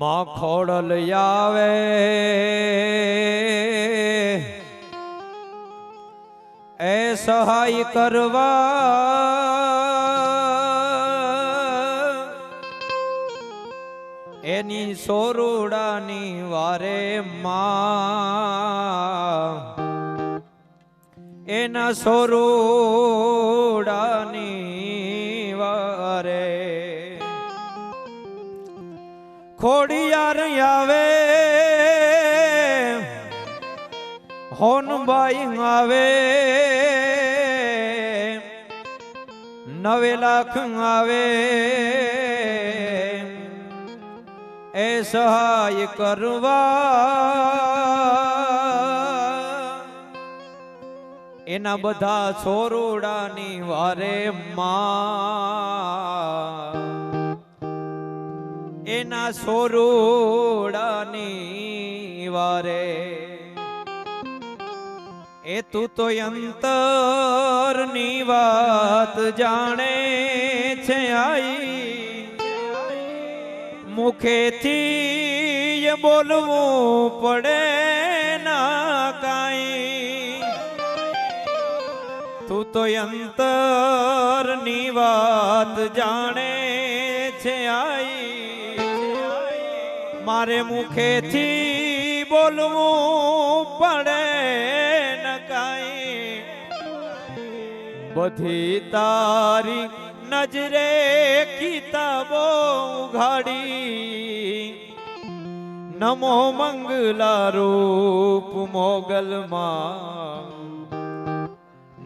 માં ખોડલ આવે એ સહાય કરવા એની સોરુડાની વારે માં એના સોરુડાની વારે ખોડિયાર આવે હોનબાઈ આવે 9 લાખ આવે એ સહાય કરવા એના બધા છોરુડાની વારે માં એના સોરુડાની વારે એ તું તો અંતરની વાત જાણે છે આઈ મુખેથી બોલવું પડે ના કાઈ તું તો અંતરની વાત જાણે છે આઈ મારે મુખેથી બોલવું પડે ન કાઈ બધી તારી નજરે કિતાબો ઉઘાડી નમો મંગલા રૂપ મોગલમાં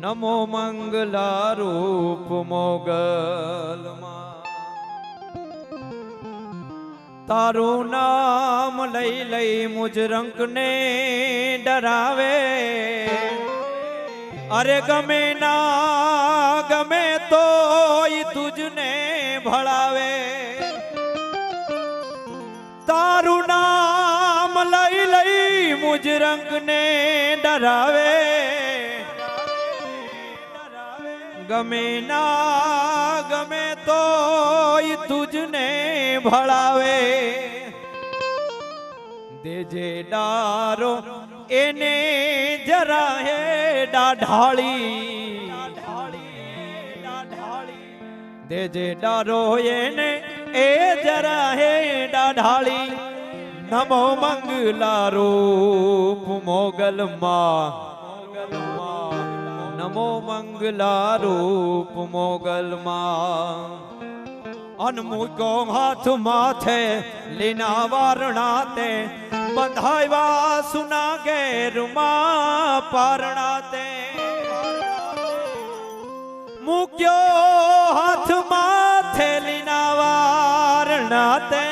નમો મંગલા રૂપ મોગલમાં તારું નામ લઈ લઈ મુજ રંકને ડરાવે અરે ગમે ના ગમે તો તુજને ભળાવે તારું નામ લઈ લઈ મુજ રંકને ડરાવે ગમે ના ગમે તો તુજને ભળાવે દેજે ડારો એને જરા હે ડાઢાળી દેજે ડારો એને એ જરા હે ડાઢાળી નમો મંગલા રૂપ મોગલમાં નમો મંગલા રૂપ મોગલમાં અનમુકો હાથ માથે લીના વારણાતે બંધાવ્યા સુના ઘેરમાં પારણાતે મૂક્યો હાથ માથે લીના વારણાતે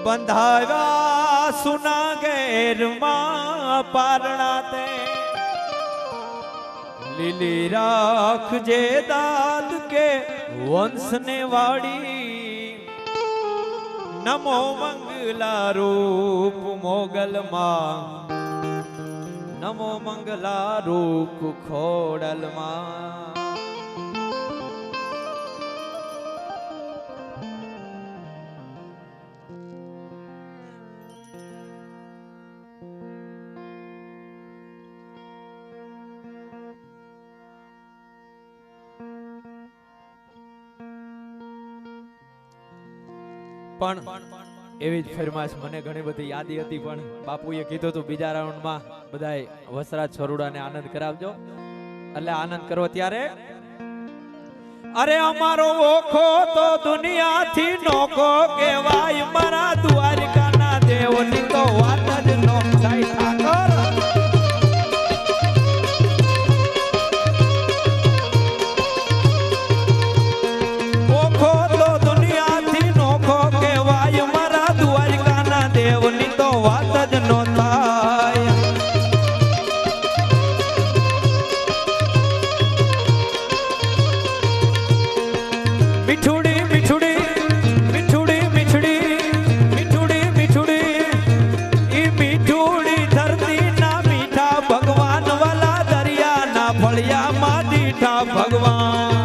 બંધાવ્યા સુના ઘેરમાં પારણાતે લીલી રાખજે દાદ કે વંશને વાડી નમો મંગલા રૂપ મોગલમાં નમો મંગલા રૂપ ખોડલમાં પણ એવી જ ફરમાશ મને ઘણી બધી યાદી હતી પણ બાપુએ કીધું હતું બીજા રાઉન્ડમાં બધાય વસરાજ છોરુડાને આનંદ કરાવજો એટલે આનંદ કરો ત્યારે અરે અમારો ઓખો તો દુનિયાથી નોખો કહેવાય મારા દ્વારકાના દેવની તો વાત જ નો થાય ઠાકર દેવની તો વાત જ નો થાય મીઠુડી મીઠુડી મીઠુડી મીઠુડી મીઠુડી મીઠુડી ઈ મીઠુડી ધરતી ના મીઠા ભગવાન વાલા દરિયા ના ફળિયા માં દીઠા ભગવાન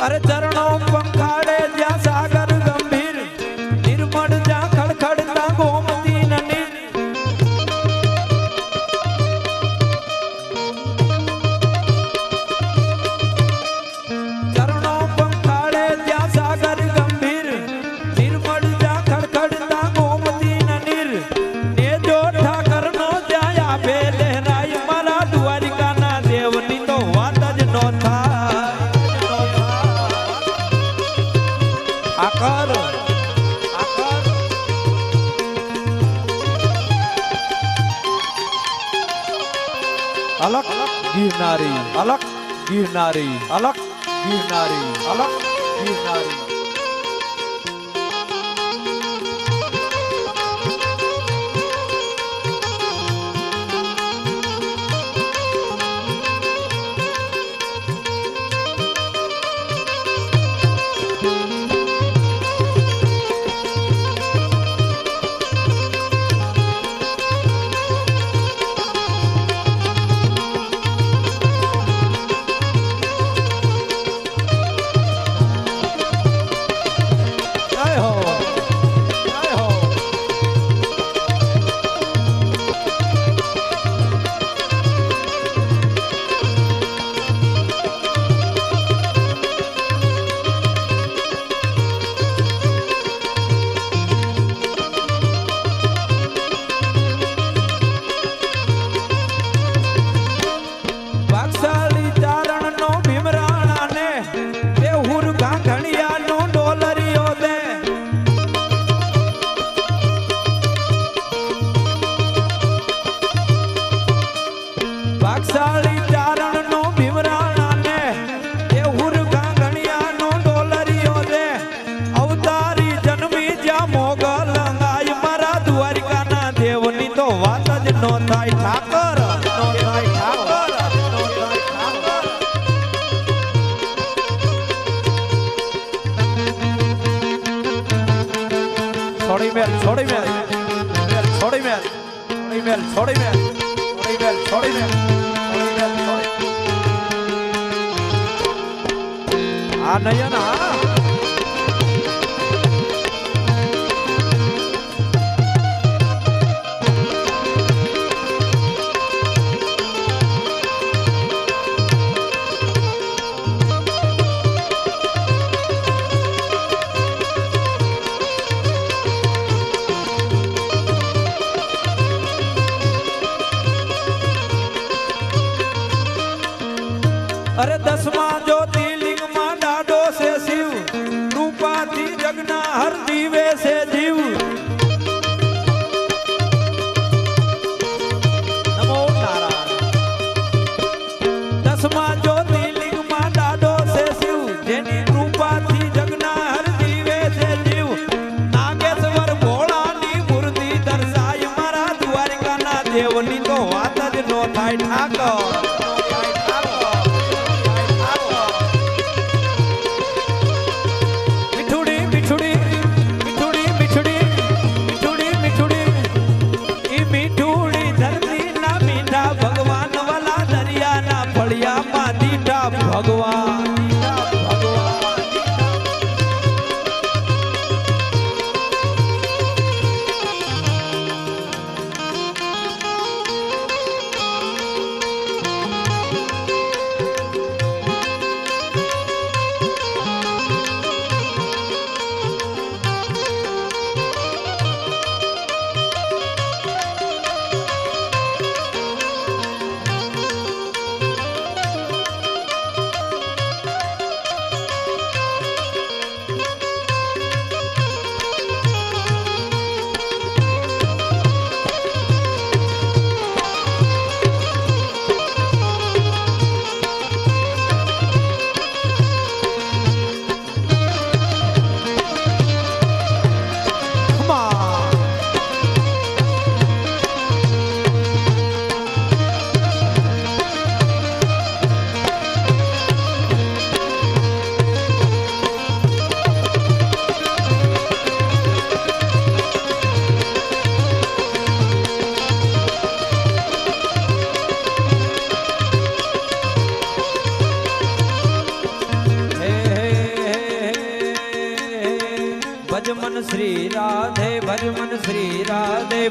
અરે ચરણો પંખાડે જ્યાં સાગર ગંભીર નિર્મળ જ્યાં ખડખડતા ગોમતી નદી ચરણો પંખાડે જ્યાં સાગર ગંભીર નિર્મળ જ્યાં ખડખડતા ગોમતી નદી ને જો ઠાકર નો જ્યાં આપે લહેરાય મારા દ્વારિકાના દેવની તો વાત જ નો થાય આકર અલક ગિરનારી અલક ગિરનારી અલક ગિરનારી અલક ગિરનારી ભાગશાળી ચારણ નો ભીમરાણા ને દેહુર ગાંગણિયા નો ડોલરિયો દે અવતારી જન્મી જ્યાં મોગલ અંગાય મારા દ્વારિકાના દેવની તો વાત જ નો થાય ઠાકર નો થાય ઠાકર નો થાય ઠાકર છોડી મેલ છોડી મેલ છોડી મેલ છોડી મેલ છોડી મેલ છોડી મેલ આ નયન હા अरे दसमा ज्योतिर्लिंग में डाडो से शिव रूपा थी जगना हर जीवे से जीव नमो नारायण दसमा ज्योतिर्लिंग में डाडो से शिव जेनी रूपा थी जगना हर जीवे से जीव नागेश्वर भोला नी मूर्ति दर्शाय मारा द्वारिका ना देवनी तो वात ज नो थाय ठाकर भगवान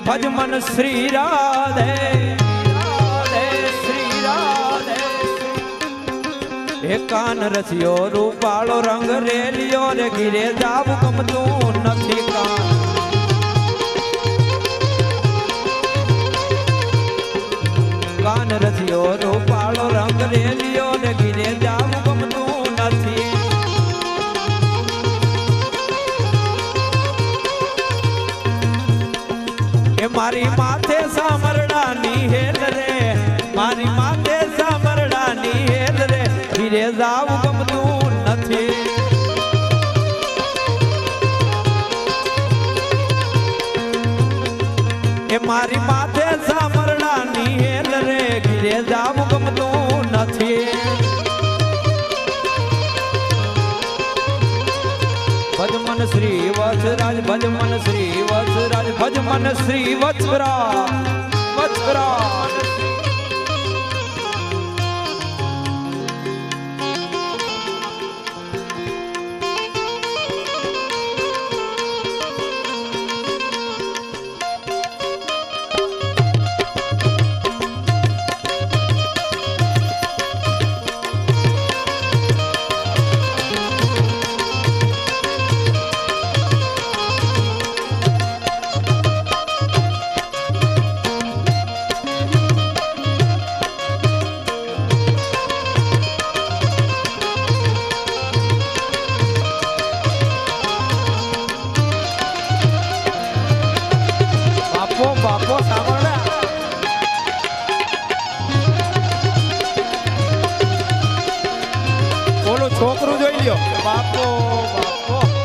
ભજ મન શ્રી રાધે રાધે શ્રી રાધે એ કાન રસિયો રૂપાળો રંગ રેલિયો રે ઘીરે જાવું ગમતું નથી કાન રસિયો રૂપાળો રંગ રેલિયો રે ઘીરે જાવું ગમતું નથી એ મારી માથે સામરડાની હેલ રે મારી માથે સામરડાની હેલ રે ઘીરે જાવું ગમતું નથી એ મારી માથે સામરડાની હેલ રે ઘીરે જાવું ગમતું નથી ભજમન શ્રી વત્સરાજ ભજમન શ્રી વત્સરાજ ભજમન શ્રી વત્સરા વત્સરા બાપો સાંભળના ઓલું છોકરું જોઈ લ્યો બાપો બાપો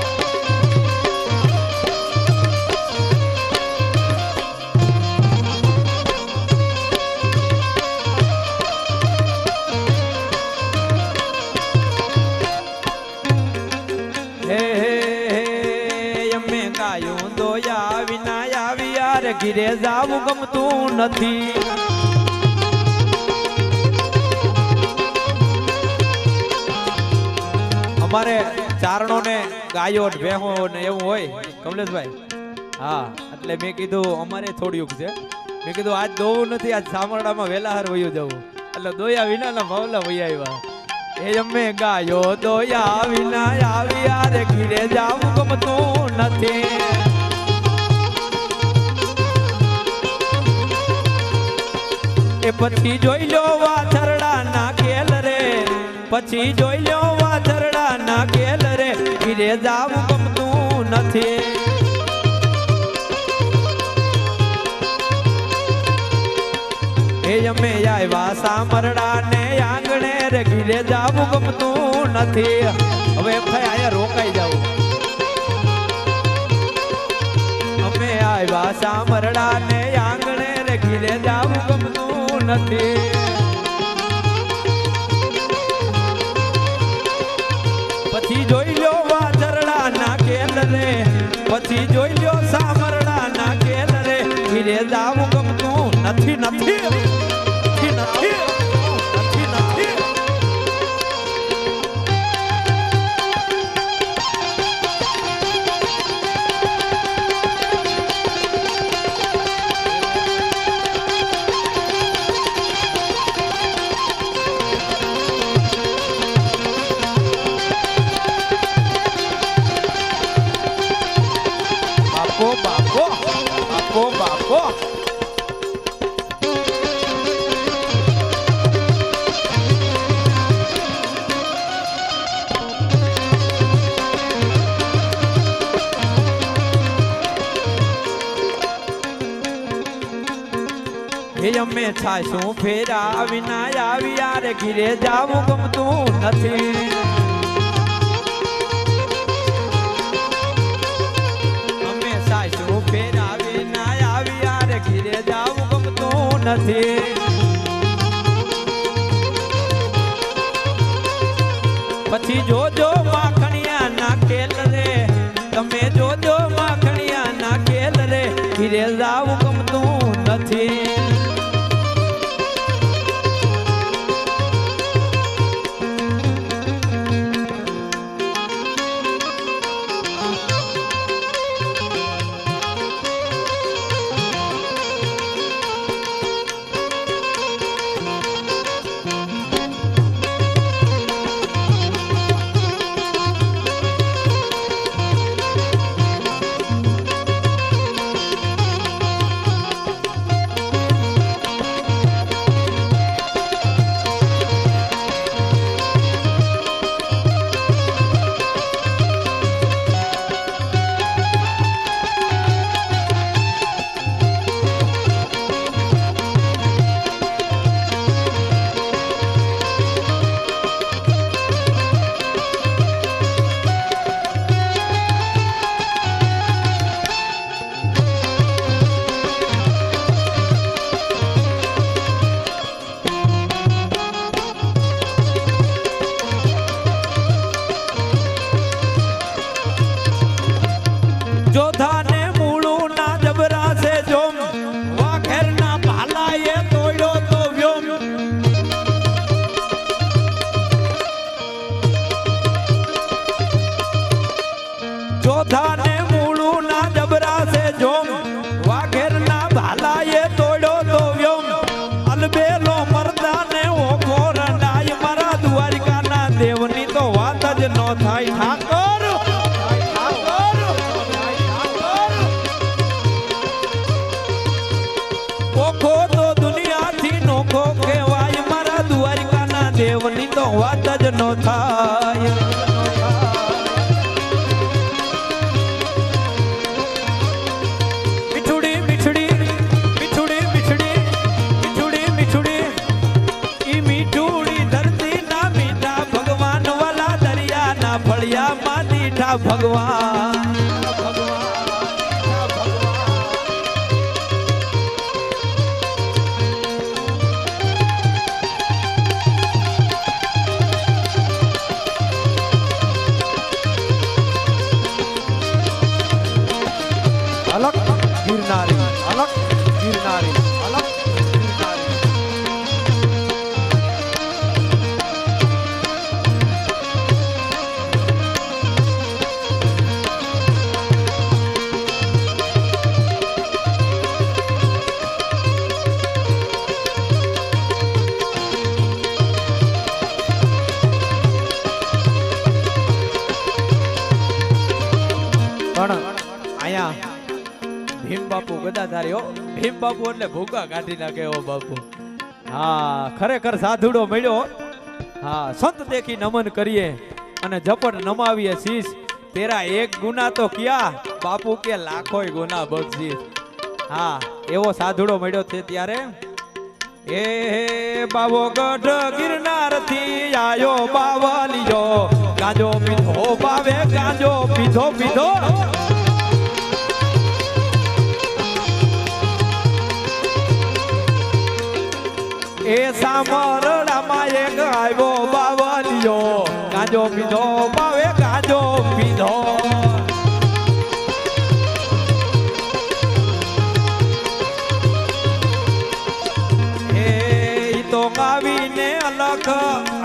ઘીરે જાવું ગમતું નથી અમારે ચારણો ને ગાયો ભેહો ને એવું હોય કમલેશભાઈ હા એટલે મેં કીધું અમારે થોડીક છે મેં કીધું આજ દોવું નથી આજ સામરડામાં વેલાહાર વયું જવું એટલે દોયા વિના ના ભાવલા વયા આવ્યા એ અમે ગાયો દોયા વિના આવ્યા રે ઘીરે જાવું ગમતું નથી એ પછી જોઈ લો વાછરડા ના ખેલ રે પછી જોઈ લો વાછરડા ના ખેલ રે ઘીરે જાવું ગમતું નથી એ અમે આવ્યા સામરડા ને આંગણે રે ઘીરે જાવું ગમતું નથી હવે એમ થાય અહીંયા રોકાઈ જાવું અમે આવ્યા સામરડા ને આંગણે રે ઘીરે જાવું ગમતું નથી પછી જોઈ લો વાછરડા ના ખેલ રે પછી જોઈ લો સામરડા ના ખેલ રે ઘીરે જાવું ગમતું નથી નથી નથી નથી બાપો બાપો બાપો એ અમે છાશું ફેરા વિના આવ્યા રે ઘીરે જાવું ગમતું નથી અમે છાશું ફેરા વિના આવ્યા રે ઘીરે જાવું ગમતું નથી પછી જોજો માખણિયા ના ખેલ રે તમે જોજો માખણિયા ના ખેલ રે ઘીરે જાવું ગમતું નથી ઓખો તો દુનિયાથી નોખો કહેવાય મારા દ્વારકાના દેવની તો વાત જ ન થાય. મીઠુડી મીઠડી મીઠુડી મીઠડી મીઠુડી મીઠુડી ઈ મીઠુડી ધરતી ના મીઠા ભગવાન વાલા દરિયા ના ફળિયા માં દીઠા ભગવાન. અલગ ગિરનારી અલગ ગિરનારી અલગ ગિરનારી. પણ આયા ભીમ બાપુ ગદાધારી હો. ભીમ બાપુ એટલે ભૂકા કાઢી નાખે એવો બાપુ. હા ખરેખર સાધુડો મળ્યો. હા સંત દેખી નમન કરીએ અને ઝપટ નમાવીએ શીશ. તેરા એક ગુના તો ક્યાં બાપુ કે લાખોય ગુના બક્ષીશ. હા એવો સાધુડો મળ્યો છે ત્યારે એ બાવો ગઢ ગિરનાર થી આયો બાવલિયો ગાંજો પીધો બાવે ગાંજો પીધો પીધો. એ સામરડામાં એક આવ્યો બાવલિયો ગાંજો પીધો બાવે ગાંજો પીધો. એ તો ગાવીને અલગ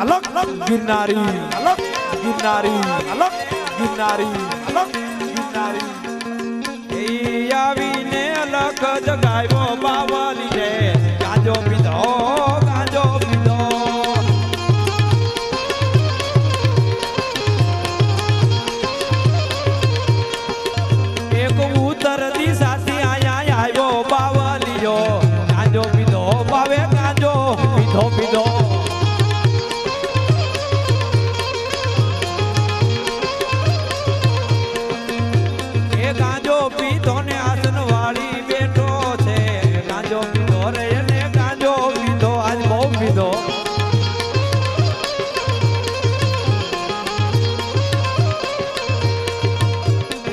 અલગ ગિરનારી અલગ ગિરનારી અલગ ગિરનારી અલગ ગિરનારી. એ આવીને અલગ જગાવ્યો બાવલીએ ગાંજો પીધો ગાંજો પીધો. એક ઉત્તર દિશાથી આયા આવ્યો બાવલિયો ગાંજો પીધો બાવે ગાંજો પીધો પીધો. એ ગાંજો પીધો ને આસન વાળી બેઠો છે. ગાંજો પીધો રે એને ગાંજો પીધો આજ બહુ પીધો.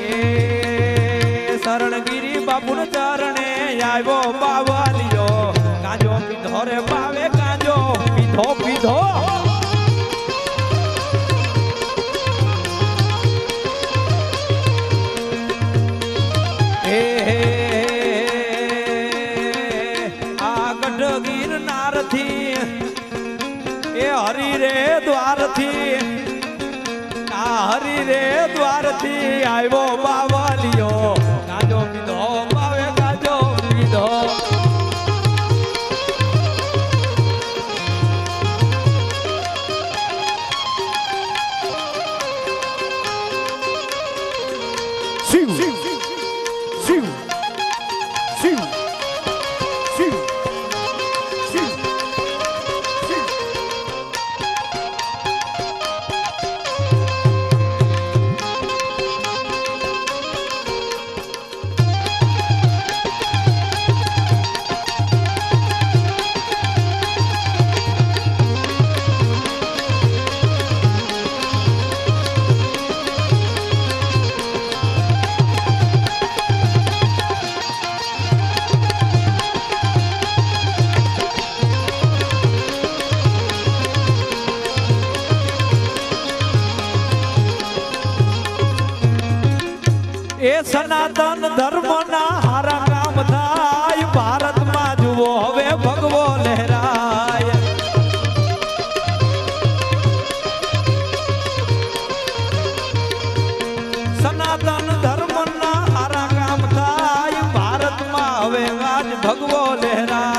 એ શરણગીરી બાપુ ને ચરણે આવ્યો બાવલિયો ગાંજો પીધો રે બાવે ગાંજો પીધો પીધો. ગિરનાર થી એ હરી રે દ્વાર થી આ હરી રે દ્વાર થી આવ્યો બાવલિયો ગાંજો પીધો બાવે ગાંજો પીધો. શિવ શિવ શિવ શિવ શિવ. એ સનાતન ધર્મના હારા કામ થાય ભારતમાં જુઓ હવે ભગવો લહેરાય. સનાતન ધર્મના હારા કામ થાય ભારતમાં હવે આજ ભગવો લહેરાય.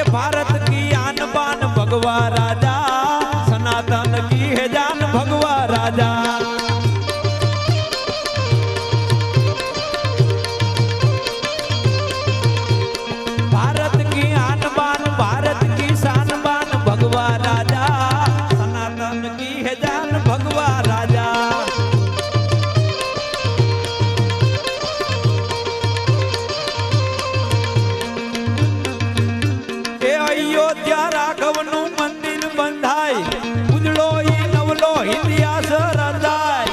ए भारत की आन बान भगवा राजा, सनातन की है जान भगवा राजा। भारत की आन बान, भारत की शान बान भगवा राजा, सनातन की है जान भगवा राजा। ए अयोध्या राघवनु मंदिर बंधाय, उजळो ई नवलो इतिहास रचाय।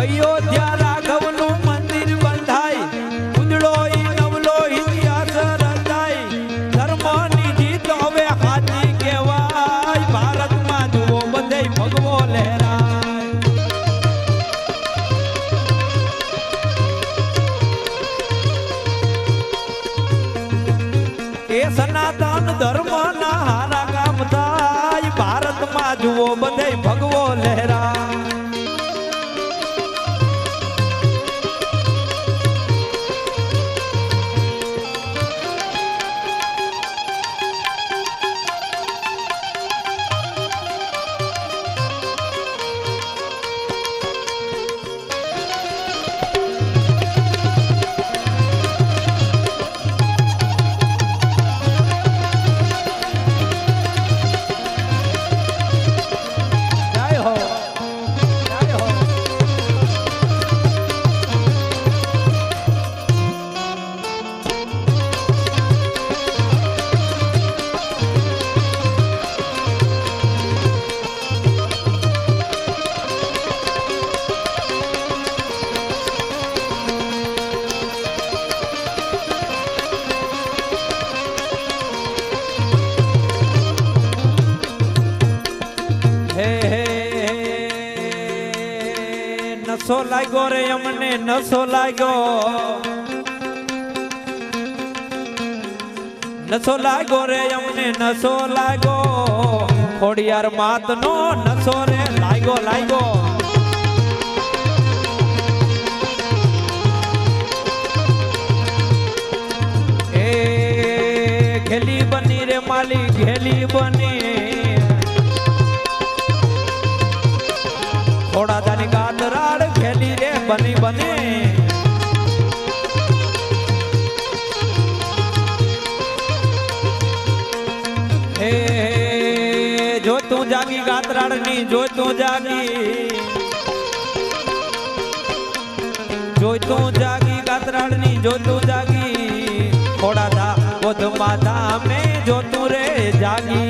अयोध्या राघवनु मंदिर बंधाय, उजळो ई नवलो इतिहास रचाय। धर्मनी जीत हवे हाची कहेवाय, भारत मां जुओ बधे भगवो लहराय। ए सनातन धर्म ना हारा काम थाय, भारत मां जुओ बधे भगवो लहराय। नशो लाग्यो रे अमने नशो लाग्यो, नशो लाग्यो रे अमने नशो लाग्यो, खोडियार मात नो नशो रे लाग्यो लाग्यो। ए घेली बनी रे माली घेली बनी, थोड़ा दानी गातराड़ खेली रे बनी बनी। हे जो तू जागी गातराड़ नी, जो तू जागी, जो तू जागी गातराड़ नी, जो तू जागी। थोड़ा दा बुध माता में जो तू रे जागी।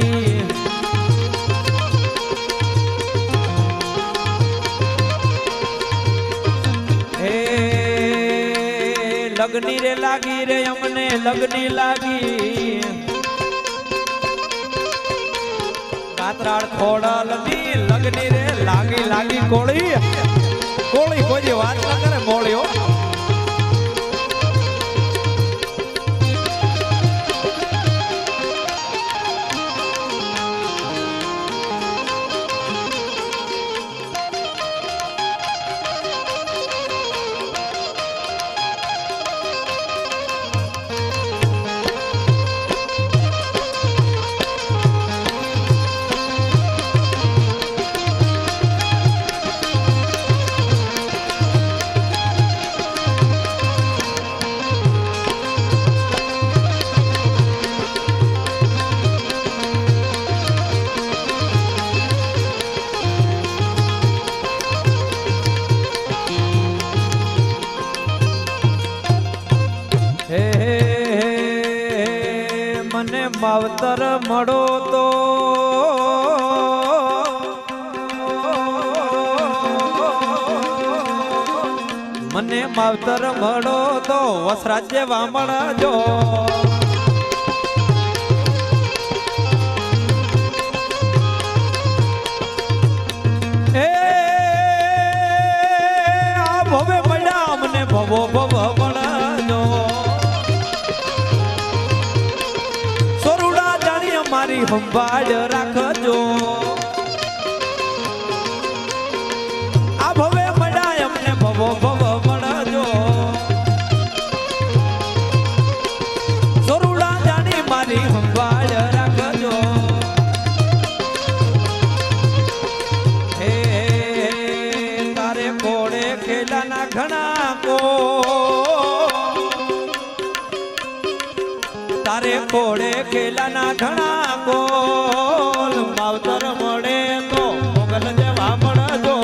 लगनी रे लागी रे अमने लगनी लागी, कातराड़ खोड़ल नी लगनी रे लागी लागी। कोड़ी कोड़ी कोई बात ना करे मोड़ियो। મને માવતર મળો તો મને માવતર મળો તો વસરાજ જેવા મળજો એ આ ભવે મળ્યા મને ભવો ભવ મળજો મારી સંભાળ રાખજો આ ભવે મળ્યા અમને ભવો ભવ મળ ખેલાના ઘણા કો તારે કોડે ખેલાના ઘણા કોલ માવતર મળે તો મોગલ જેવા મળજો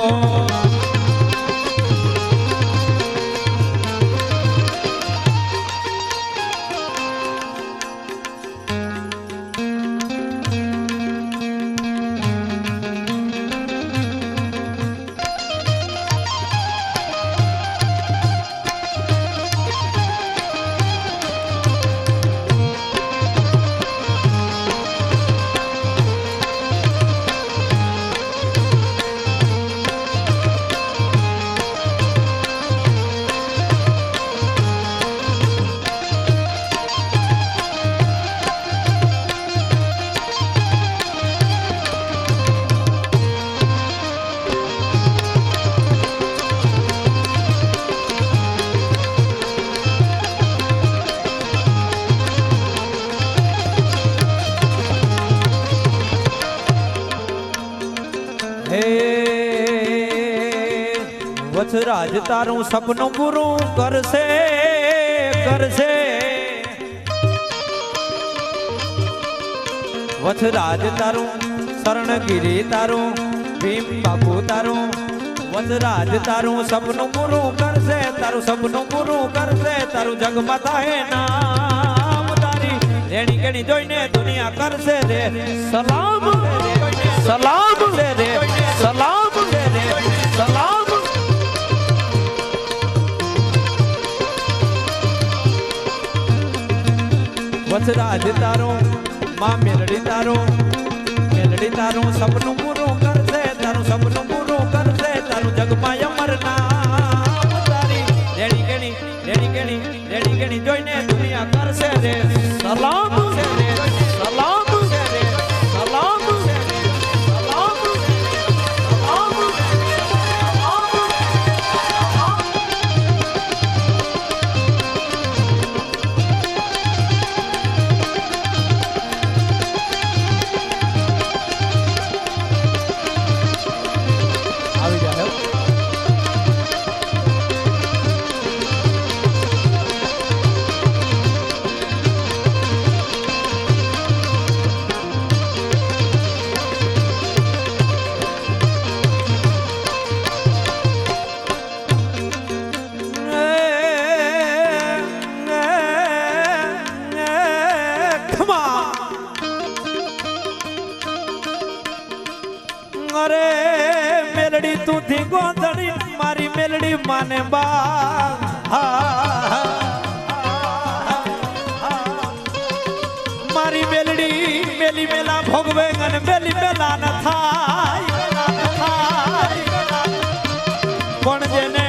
વચરાજ તારું સપનું પૂરું કરશે કરશે વચરાજ તારું શરણગીરી તારું ભીમ બાપુ તારું વચરાજ તારું સપનું પૂરું કરશે તારું સપનું પૂરું કરશે તારું જગમાં થાય નામ તારી રેણી કેણી જોઈને દુનિયા કરશે રે સલામ સલામ રે સલામ રે સલામ વચરાજ તારું માં મેલડી તારું સપનું પૂરું કરશે તારું સપનું પૂરું કરશે તારું જગમાં અમર નામ તારી રેડી કેણી જોઈને દુનિયા કરશે રે સલામ છે રે સલામ છે રે સલામ છે રે સલામ અરે મેલડી તું થી ગોંધળી મારી મેલડી માને બા મારી મેલડી મેલી મેલા ભોગવે અને મેલી મેલા ન થાય પણ જેને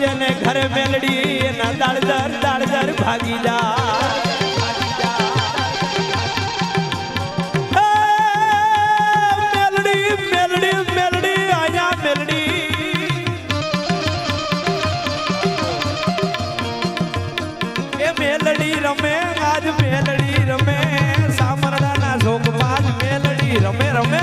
જેને ઘરે મેલડી એના દાળદર ભાગી જાય મેલડી રમે આજ મેલડી રમે સામરડાના શોકમાં મેલડી રમે રમે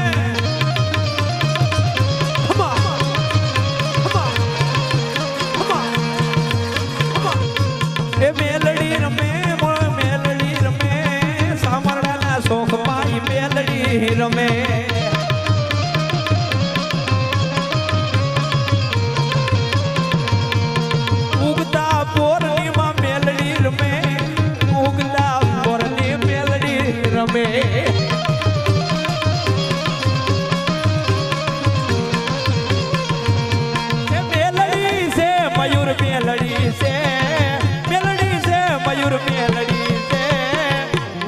એ મેલડી રમે મેલડી રમે સામરડાના શોકમાં મેલડી રમે ઉગતા પોરની મેલડી રમે ઉગતા પોરની મેલડી રમે મેલડી છે મયુર મેલડી છે મેલડી છે મયુર મેલડી છે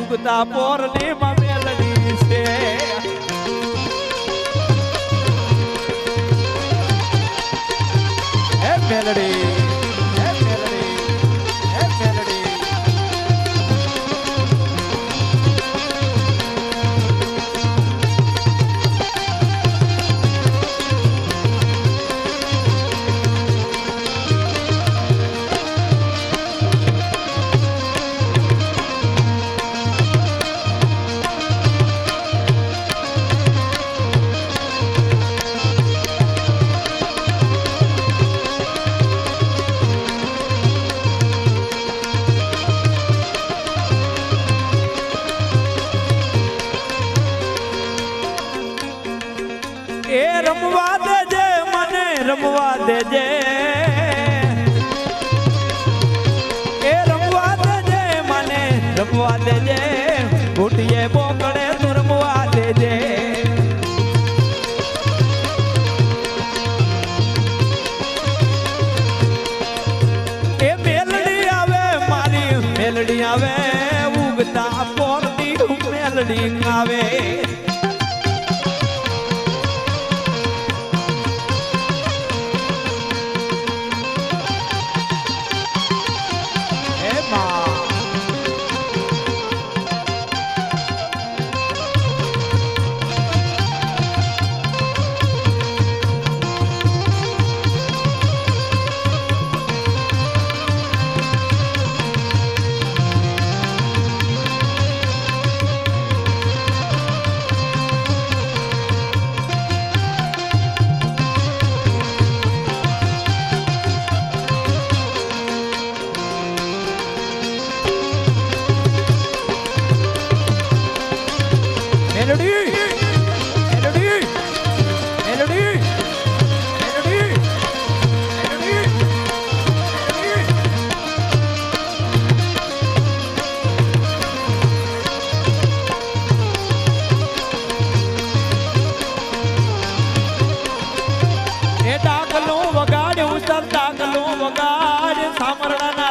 ઉગતા પોરની મેલડી છે હે મેલડી રમવા દેજે એ રમવા દેજે મને રમવા દેજે ઘૂંટીએ બોકડે તું રમવા દેજે એ મેલડી આવે મારી મેલડી આવે ઉગતા પોરની મેલડી આવે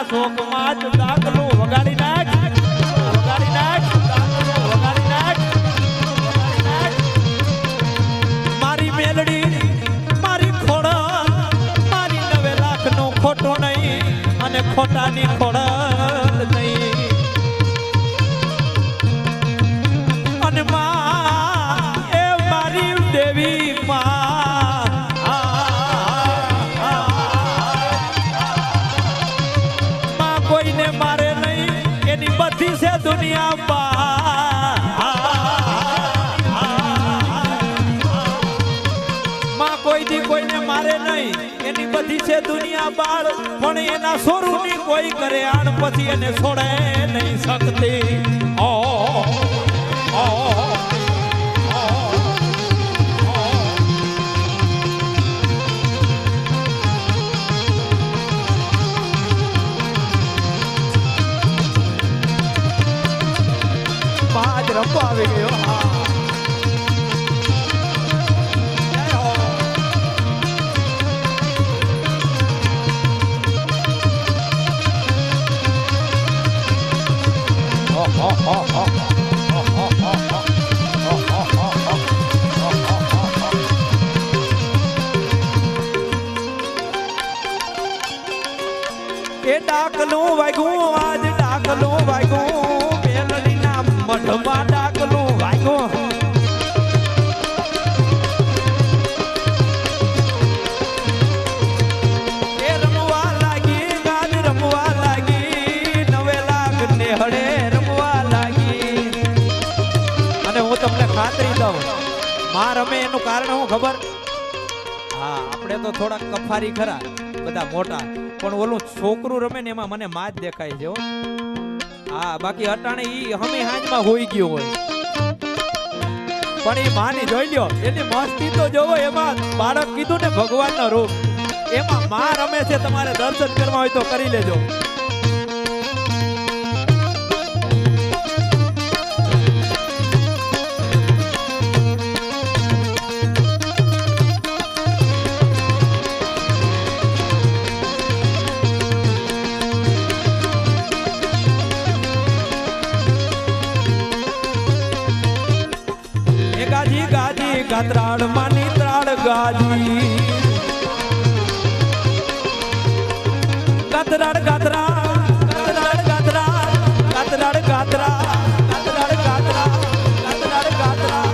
શોકમાં જ ડાકલું વગાડી નાખ વગાડી નાખ વગાડી નાખ મારી મેલડી મારી ખોડ મારી 9 લાખનો ખોટો નહીં અને ખોટાની ખોડ નહીં અને માં એ મારી દેવી માં મારે નહીં એની બધી છે દુનિયા માં કોઈ દી કોઈને મારે નહીં એની બધી છે દુનિયા બાળ પણ એના સોરુની કોઈ કરે આણ પછી એને છોડે નહીં શકતી રંપો આવી ગયો એ ડાકલું વાગ્યું આજ ડાકલું વાગ્યું મેલડીના મઢમાં ડાકલું વાગ્યું એ રમવા લાગી ગાજ રમવા લાગી 9 લાખ ને હળે રમવા લાગી અને હું તમને ખાતરી દઉં માં રમે એનું કારણ હું ખબર હા આપણે તો થોડા કફારી ખરા બધા મોટા પણ ઓલું છોકરું રમે ને એમાં મને માં જ દેખાય છે હા બાકી અટાણે ઈ હમે હાંજમાં હોઈ ગયો હોય પણ ઈ માની જોઈ લ્યો એની મસ્તી તો જોવો એમાં બાળક કીધું ને ભગવાનનો રૂપ એમાં માં રમે છે તમારે દર્શન કરવા હોય તો કરી લેજો ગાત્રાડ માની ત્રાડ ગાજી ગાત્રાડ ગાત્રા ગાત્રાડ ગાત્રા ગાત્રાડ ગાત્રા ગાત્રાડ ગાત્રા ગાત્રાડ ગાત્રા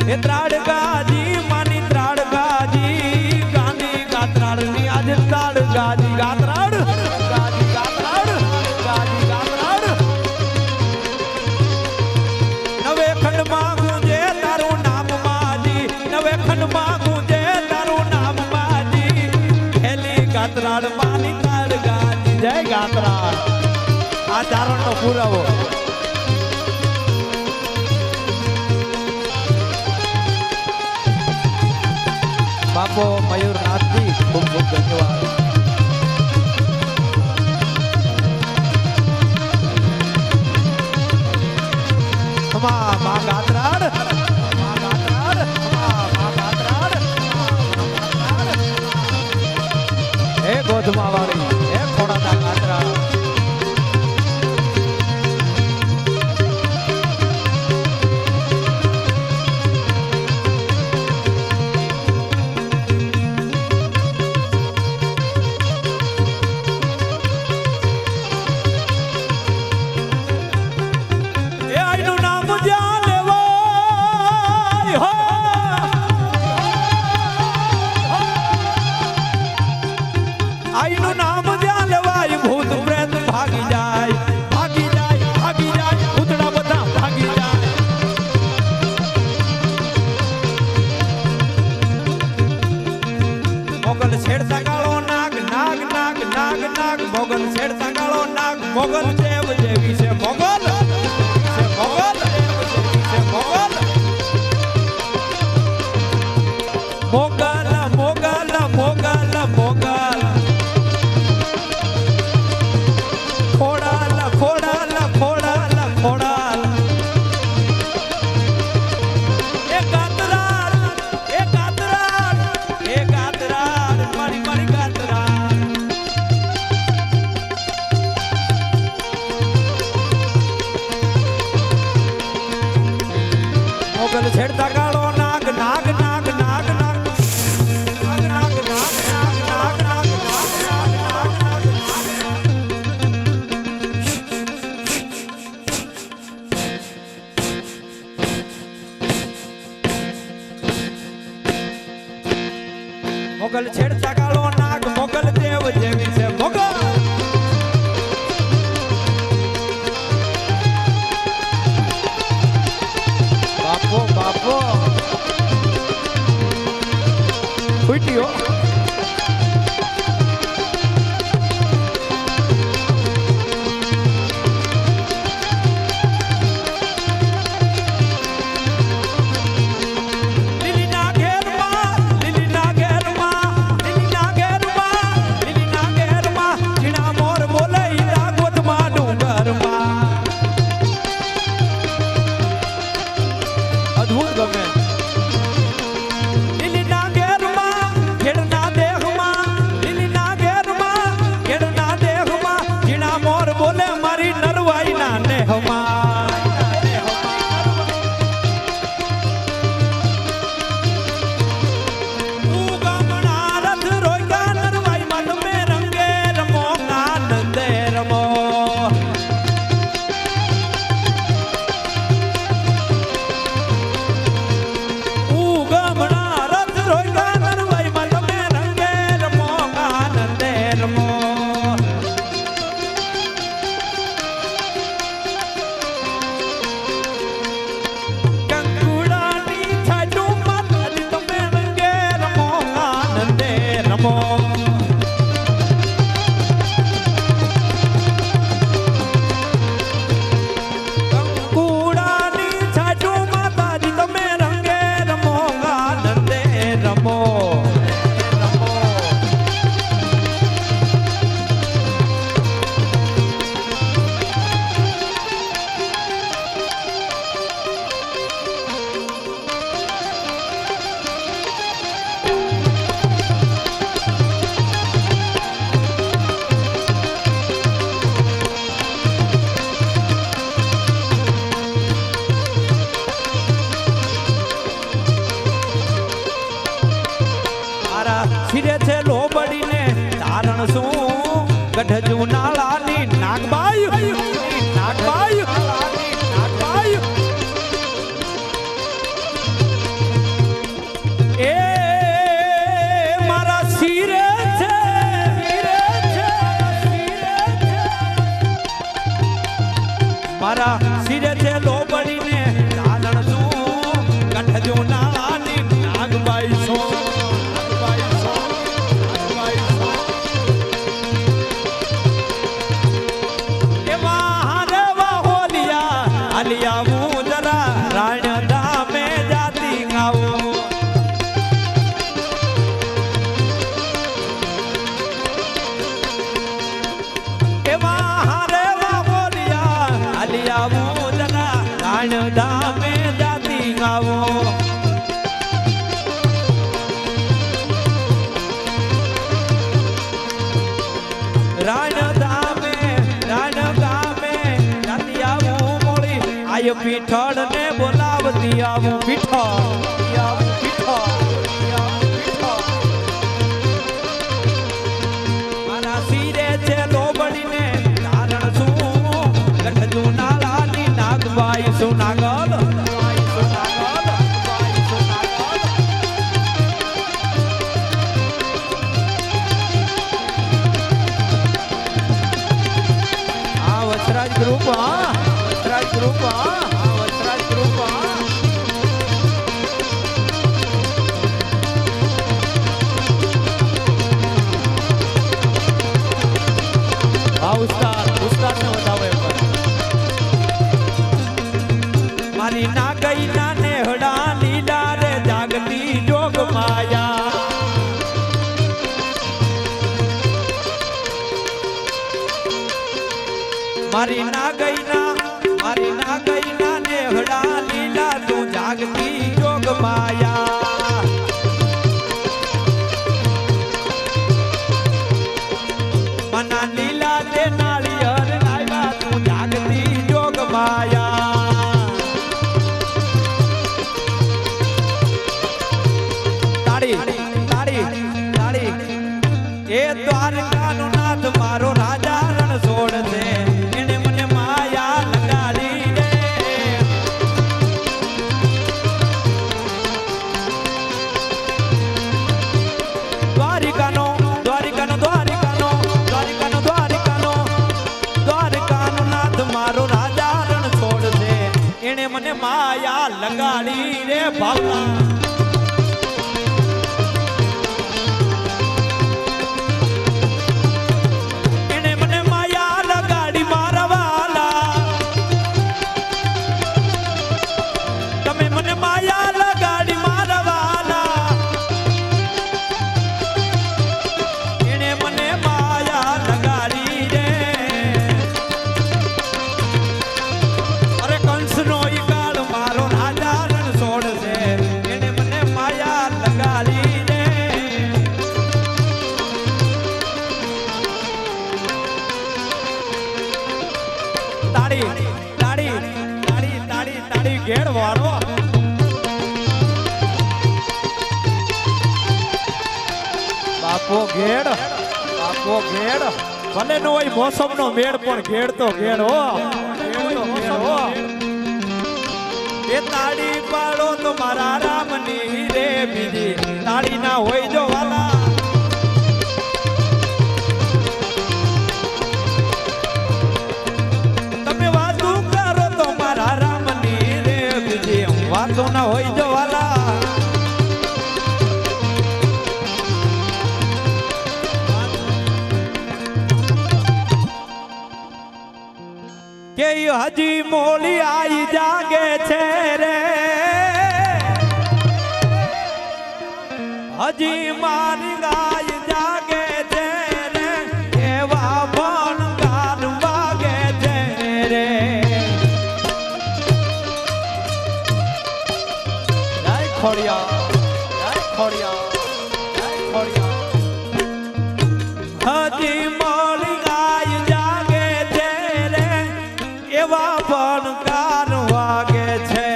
એ ત્રાડ ગાજી માની ત્રાડ ગાજી ગાની ગાત્રાડ ની આજે ત્રાડ ગાજી ગાત્રાડ ગાજી ગાત્રાડ ગાજી ગાત્રાડ નવે ખંડમાં ગુંજે તારું નામ માજી નવે ખંડમાં ગુંજે તારું નામ માજી હેલી ગાત્રાડ માની ત્રાડ ગાજી જય ગાત્રાડ આ ચારણનો પુરાવો બાપો મયુરનાથજી ખૂબ ખૂબ ધન્યવાદ. માં ગાત્રાડ હે ગોધમા વાળી હે ખોડાના ગાત્રાડ. આઈનું નામ જ્યાં લેવાય ભૂત પ્રેત ભાગી જાય, ભાગી જાય, ભાગી જાય, ભૂતડા બધા ભાગી જાય. મોગલ છેડ સગાળો નાગ નાગ નાગ નાગ નાગ મોગલ છેડ સગાળો નાગ મોગલ દેવ જેવી છે મોગલ છે મોગલ છે મોગલ મોગલ મોગલ મોગલ મોગલ ખોડાલ ખોડાલ ખોડાલ ખોડાલ એ ગાતરાલ એ ગાતરાલ એ ગાતરાલ મારી મારી ગાતરાલ. મોગલ છેડતા ગાળો નાગ નાગ નાગ નાગ નાગ મોગલ છેડતા ગાળો નાગ મોગલ દેવ જેવી છે મોગલ. બાપો બાપો ફૂટ્યો ફિરે છે લોબડીને તારણ શું ગઢજુ નાળાની નાગબાઈ નાગબાઈ નાગબાઈ એ મારા શિરે છે મારા શિરે છે લોબડીને તારણ શું ગઢજુ નાળાની નાગબાઈ શું આય પીઠળ ને બોલાવતી આવું પીઠળ આવું પીઠળ મારા શિરે છે લોબડીને કારણ શું ગઢજુ નાલાની નાગબાઈ સુનાગલ Vasraj group Vasraj group Vasraj group ઉસ્તાદ ને વધાવે મારી ના ગઈ ના નેહડા લીલા રે જાગતી જોગ માયા મારી ના ગઈ ના નેહડા લીલા તું જાગતી જોગ માયા મના લીલા તે નાળિયેર લાવ્યા તું જાગતી જોગ માયા તાળી તાળી તાળી એ દ્વારકાનો નાથ મારો રાજા રણ છોડ છે મને માયા લગાડી રે ભાવલા એને મને માયા લગાડી મારા વાલા તમે મને માયા લગાડી મારા વાલા એને મને માયા લગાડી રે અરે કંસનો ઘેડ વાળો બાપો ઘેડ ભલે નો હોય મોસમ નો મેળ પણ ઘેડ તો ઘેડ હો એ તાળી પાડો તો મારા રામની રે બીજી તાળી ના હોય જો વાલા તમે વાતો કરો તો મારા રામની રે બીજી વાતો ના હોય જો વાલા કે હજી મોલી આઈ જાગે છે રે હજી મારી ગાય જાગે છે રે એવા ભણકાર વાગે છે રે જય ખોડિયા હજી મોલી ગાય જાગે છે રે એવા ભણકાર વાગે છે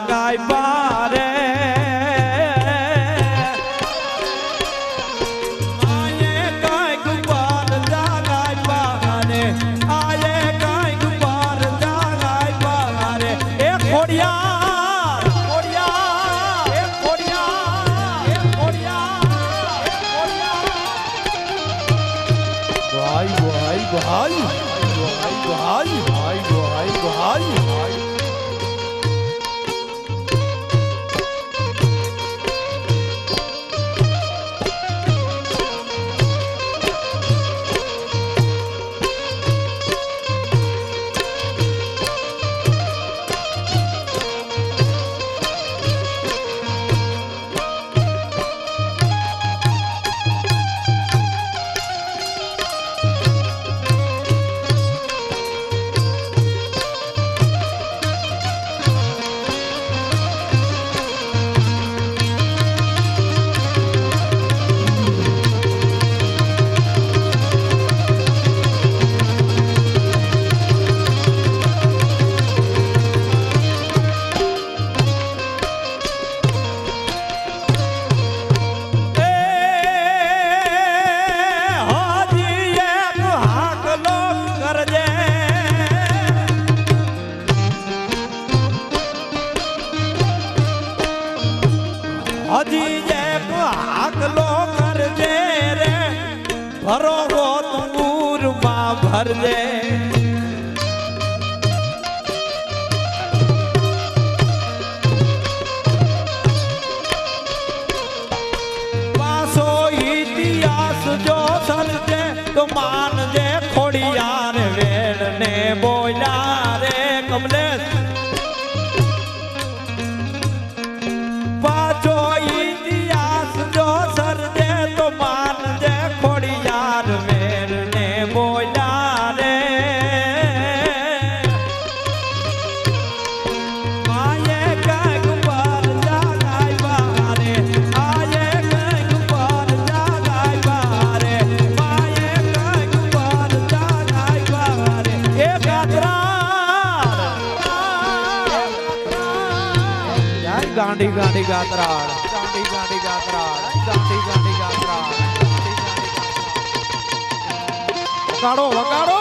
ગાય પારે આયે કઈક પાર જાગાય પારે આયે કઈક પાર જાગાય પારે એ ખોડિયા ખોડિયા એ ખોડિયા એ ખોડિયા એ ખોડિયા ભાઈ ભાઈ ભાઈ ભાઈ ભાઈ ભાઈ ભાઈ ભાઈ હજી એક હાકલો કરજે રે ભરો તંબુરમાં ભરજે પાછો ઇતિહાસ જો સર્જે તો માનજે ખોડિયાર વેણ ને બોલ્યા રે કમલેશ પાછો ઇતિહાસ જો સર્જે તો માનજે ખોડિયાર વેણ ને બોલ્યા રે આયે કંઈક પર જાગાવ્યા રે આયે કંઈક પર જાગાવ્યા રે આયે કંઈક પર જાગાવ્યા રે એ ગાંડી ગાંડી ગાત્રાળ ગાંડી ગાંડી ગાત્રાળ ગાંડી ગાંડી ગાત્રાળ વગાડો વગાડો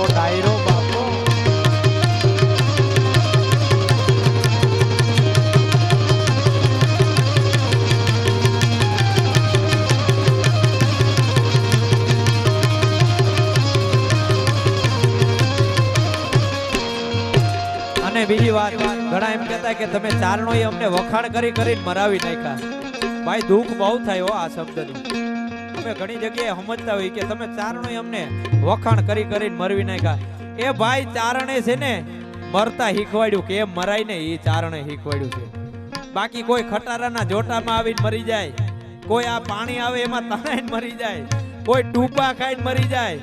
ડાયરો બાપો અને બીજી વાત ઘણા એમ કહેતા કે તમે ચારણોએ અમને વખાણ કરી કરીને મરાવી નાખ્યા ભાઈ દુઃખ બહુ થાય હો આ શબ્દનું અમે ઘણી જગ્યાએ સમજતા હોય કે તમે ચારણોએ અમને વખાણ કરી કરીને મરવી નાખ્યા એ ભાઈ ચારણે છે ને મરતા શીખવાડ્યું કે એમ મરાય ને એ ચારણે શીખવાડ્યું છે બાકી કોઈ ખટારાના જોટામાં આવીને મરી જાય કોઈ આ પાણી આવે એમાં તણાઈને મરી જાય કોઈ ટૂપા ખાઈને મરી જાય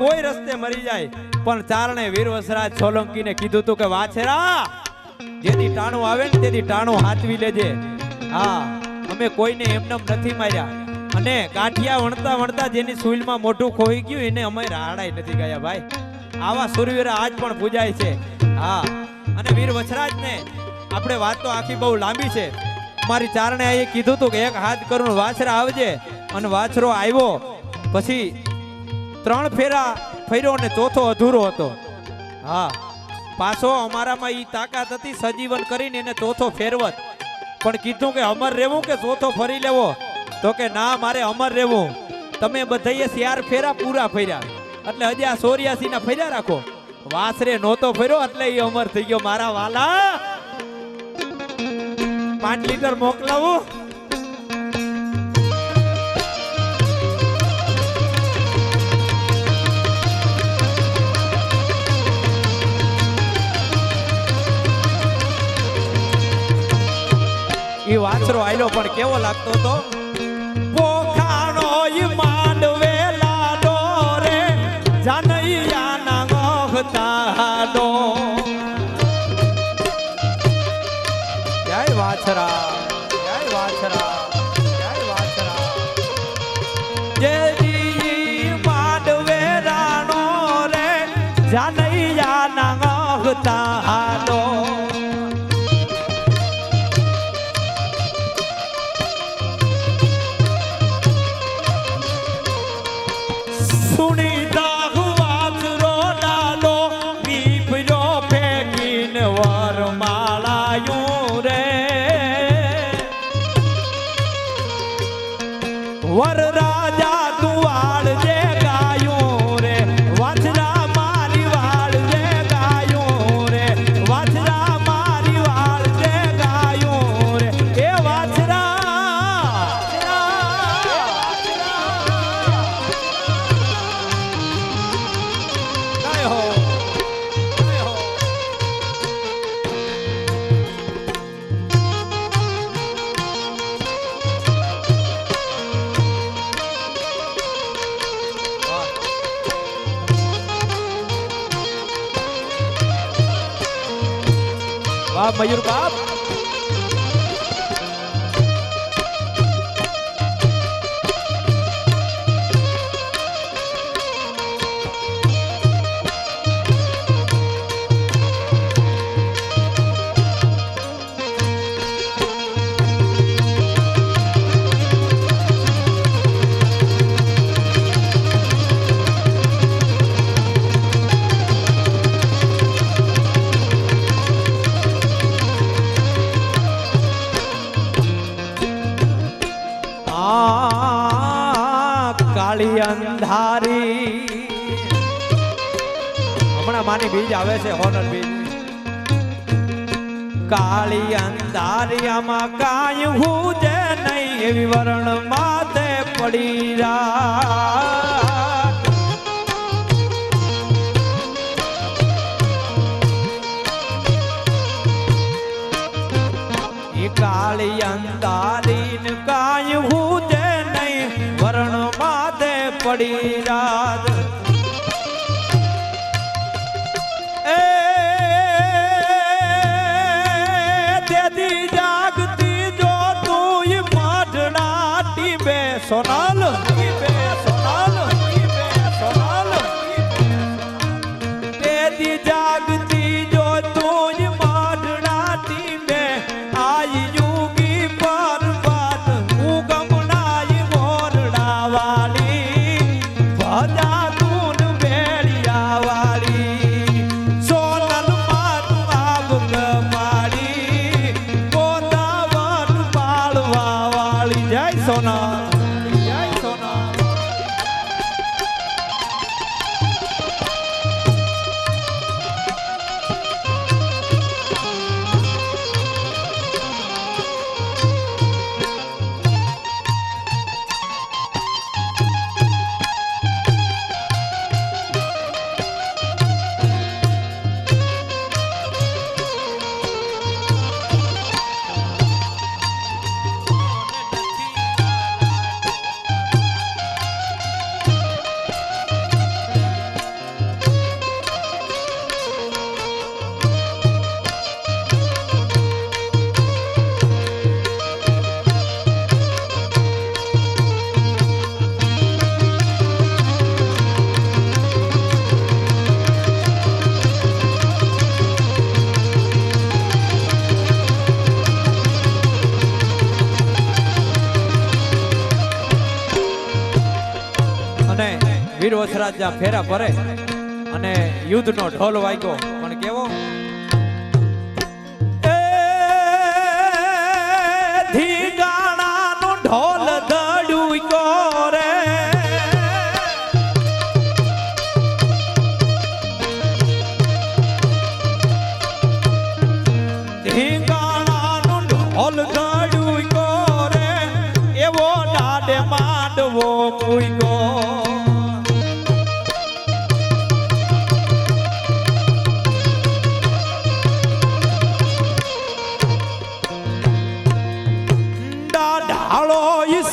કોઈ રસ્તે મરી જાય પણ ચારણે વીર વસરાજ સોલંકીને કીધું હતું કે વાછરા જેથી ટાણું આવે ને તેથી ટાણું હાથવી લેજે હા અમે કોઈને એમને નથી માર્યા અને કાઠિયા વણતા વણતા જેની સુઈલમાં મોઢું ખોઈ ગયું એને અમે રાડાય નથી ગયા ભાઈ આવા સુરવીર આજ પણ પૂજાય છે હા અને વીર વસરાજ ને આપણે વાત તો આખી બહુ લાંબી છે મારી ચારણે એ કીધું હતું કે એક હાથ કરું વાછરા આવજે અને વાછરો આવ્યો પછી 3 ફેરા ફર્યો અને ચોથો અધૂરો હતો હા પાછો અમારામાં ઈ તાકાત હતી સજીવન કરીને એને ચોથો ફેરવત પણ કીધું કે અમર રહેવું કે ચોથો ફરી લેવો તો કે ના મારે અમર રહેવું તમે બધાએ 4 ફેરા પૂરા ફર્યા એટલે હજી આ 84 ના ફર્યા રાખો વાસરે નહોતો ફર્યો એટલે એ અમર થઈ ગયો મારા વાલા 5 લીટર મોકલાવું એ વાછરો આયલો પણ કેવો લાગતો હતો પોખાણો ઈ માંડવે લાડો રે જાનૈયા ના ગોખતાડો જય વાછરા જય વાછરા જય વાછરા જેજી માંડવે રાણો રે જાનૈયા ના ગોખતાડો વર રાજા તું વાળ જે ગાયું રે વાછરા મારી વાળ જે ગાયું રે વાછરા મારી વાળ જે ગાયું રે એ વાછરા વાહ મયુર બાપ. કાળી અંધારી હમણાં માની બીજ આવે છે હોનર બીજ. કાળી અંધારી આમાં કાંઈ હું જે નહીં એવી વરણ માથે પડી રાત. એ કાળી અંધારી ને કાંઈ હું જે નહીં વરણ માથે પડી રાત. એ તેથી જાગતી જો તું માઢડા ટીબે સોનાલ સોનાલ સોનાલ. તેથી જાગતી જો તું માઢડા ટીબે આઈ યુગી પર વાત ઉગમનાઈ મોરડા વાળી ભજા તું બેડિયા વાળી સોનલ મારું આગમ માડી પોતાવન પાળવા વાળી. જય સોના જય સોના. અને વીર વસરાજ જ્યાં ફેરા ભરે અને યુદ્ધનો ઢોલ વાગ્યો પણ કેવો ધીગાણાનો ઢોલ ધડુક્યો રે. ધીગાણાનો ઢોલ ધડુક્યો રે એવો ડાડે માંડવો મૂક્યો.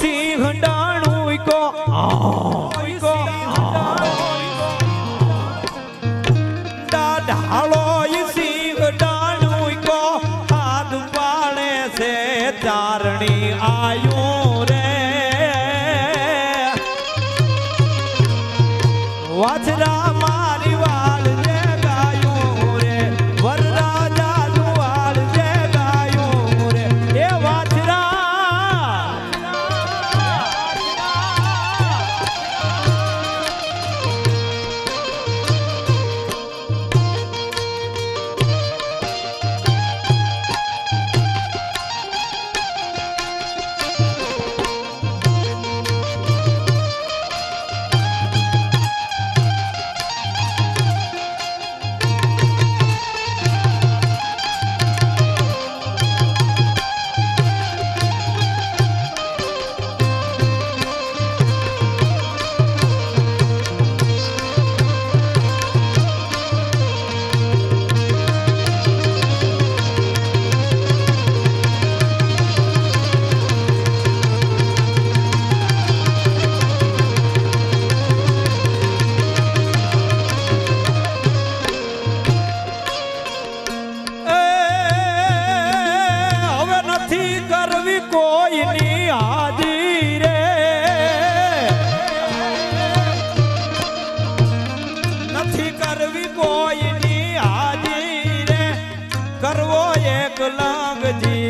સિંહ ડાણું કો દાઢાળો સિંહ ડાણું કો હાથ પાડે છે ચારણી આયું રે. વાછરા મારી વાળ જે ગાયું રે વરરાજા નું વાળ જે ગાયું રે એ વાછરા.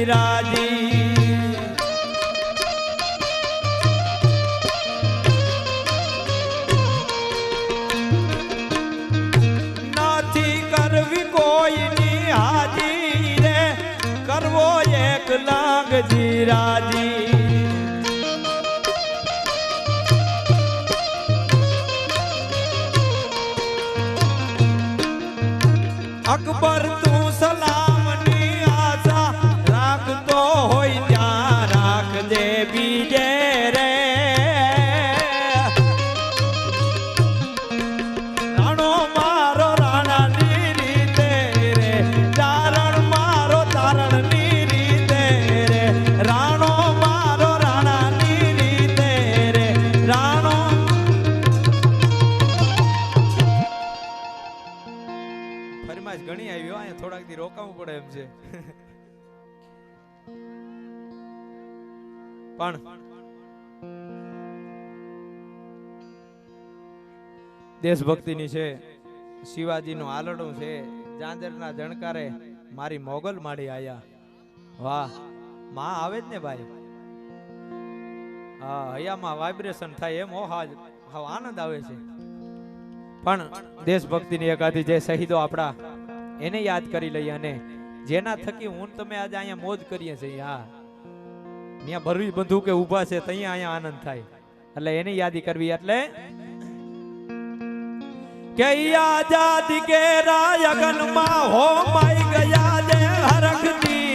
રાજી નથી કરવી કોઈની હાજી રે કરવો એક લાગજી રાજી અકબર તું સલામની આશા રાખતો હોય ત્યાં રાખજે બીજે રે રાણો મારો રાણાની રીતે રે ચારણ મારો ચારણની રીતે રે રાણો મારો રાણાની રીતે રે રાણો ફરમાઈશ ઘણી આવી અહીંયા થોડાક દી રોકાવું પડે એમ છે પણ દેશભક્તિની છે શિવાજીનું આલડું છે જાંજરના જણકારે મારી મોગલ માડી આયા વાહ માં આવે જ ને ભાઈ હા હૈયામાં વાઇબ્રેશન થાય એમ હા આનંદ આવે છે પણ દેશભક્તિની એકાદી જે શહીદો આપણા એને યાદ કરી લઈએ અને જેના થકી હું તમે આજે અહીંયા મોજ કરીએ છીએ હા ત્યાં ભરવી બંધુકે ઊભા છે ત્યાં અહીંયા આનંદ થાય એટલે એની યાદી કરવી એટલે કે આઝાદી કે રાયગનમાં હો માઈ ગયા જે હરખતી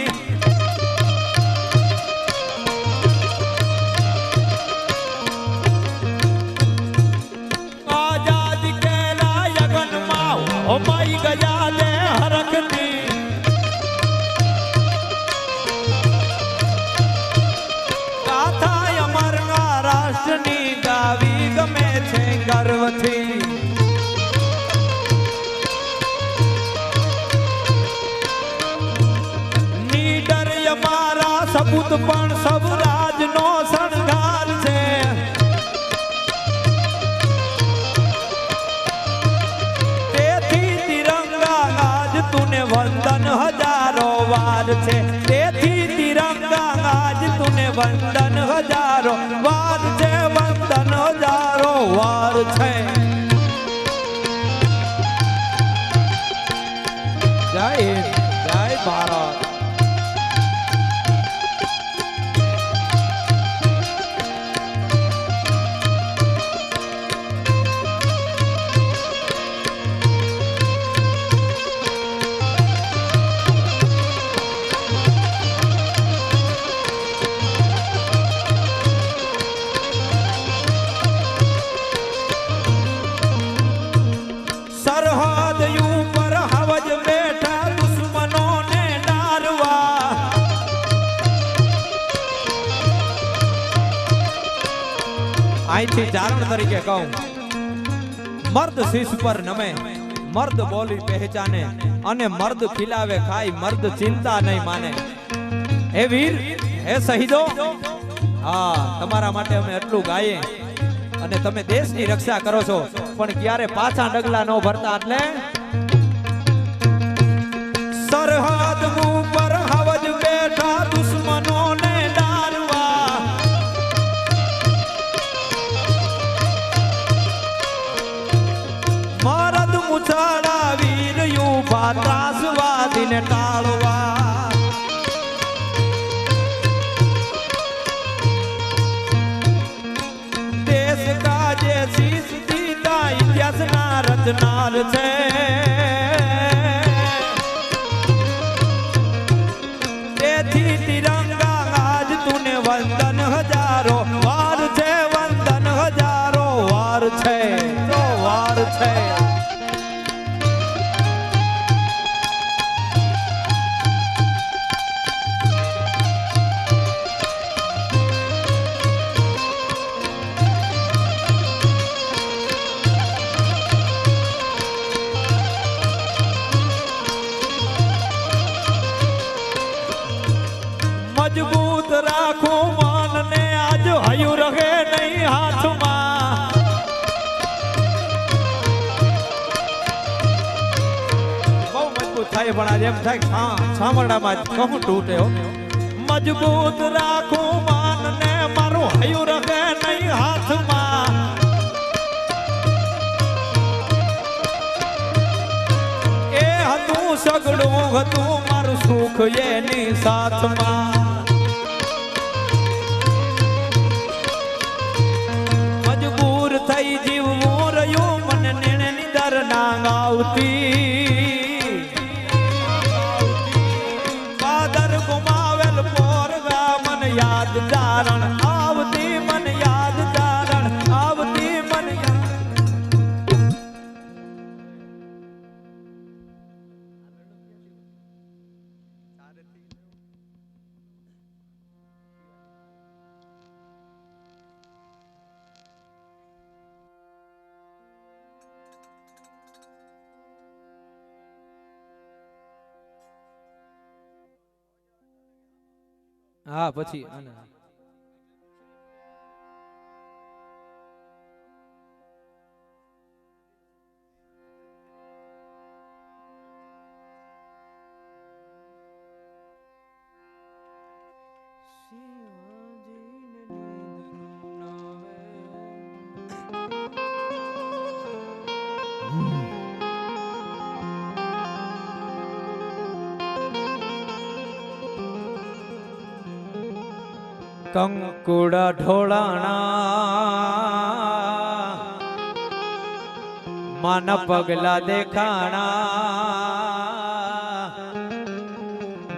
આઝાદી કે રાયગનમાં હો માઈ ગયા જે હરખતી ગાથા અમરના રાષ્ટ્રની ગાવી ગમે છે ગર્વથી સપૂત પણ સવરાજનો શણગાર છે તેથી તિરંગા આજ તુને વંદન હજારો વાર છે તેથી તિરંગા આજ તુને વંદન હજારો વાર છે વંદન હજારો વાર છે જય જય ભારત અહીંથી ચારણ તરીકે કહું મર્દ શીશ પર નમે મર્દ બોલી પહેચાને અને મર્દ ખિલાવે ખાય મર્દ ચિંતા નહીં માને હે વીર હે શહીદો હા તમારા માટે અમે એટલું ગાઈએ અને તમે દેશની રક્ષા કરો છો પણ ક્યારે પાછા ડગલા ન ભરતા એટલે સરહદ ઉપર હવજ બેઠા દુશ્મનોને ડારવા મરદ મુછાડા વીર યુભા ત્રાસવાદીને ટાળવા દેશ કાજે શીશ દીધા ઇતિહાસના રચનાર છે તેથી તિરંગા આજ તુને વંદન હજારો વાર છે વંદન હજારો વાર છે તો વાર છે મજબૂત રાખો માન ને આજ હયું રહે નહીં હાથમાં બહુ મજબૂત થાય પણ આજે એમ થાય સાંભળામાં કહું તૂટે હો મજબૂત રાખું માન ને મારું હયું રખે નહીં હાથમાં એ હતું સગડું હતું મારું સુખ એની સાથમાં મજબૂર થઈ જીવવું રહ્યું મને નીણે નિદર ના આવતી કાદર ગુમાવેલ પોરગા મન યાદ તારણ આવતી મન યાદ તારણ આવતી મન હા પછી કંકુડા ઢોળાણા માન પગલા દેખાણા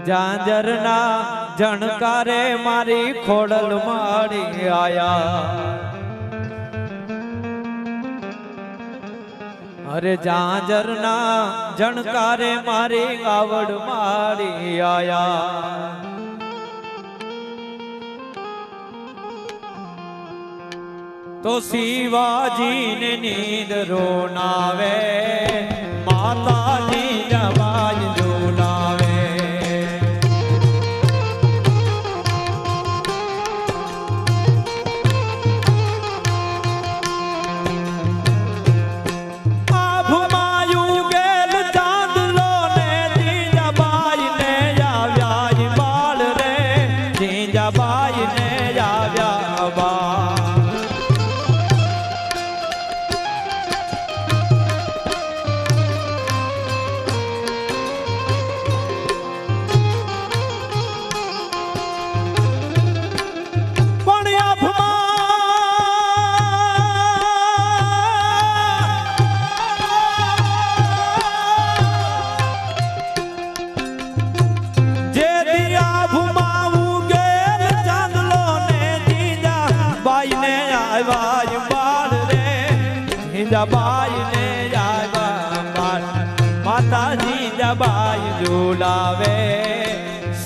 જાંજરના જણકારે મારી ખોડલ માડી આયા અરે જાંજરના જણકારે મારી આવડ માડી આયા તો શિવાજી ને નીંદ રોનાવે માતાજી જવાજ ઝુલાવે આભમાયું ગેલ ચાંદલો ને જીજાબાઈ ને આવ્યા બાળ રે જીજાબાઈ ને આવ્યા બાળ જીજાબાઈ ને આવ્યા બાળ માતાજી જબાઈ ઝુલાવે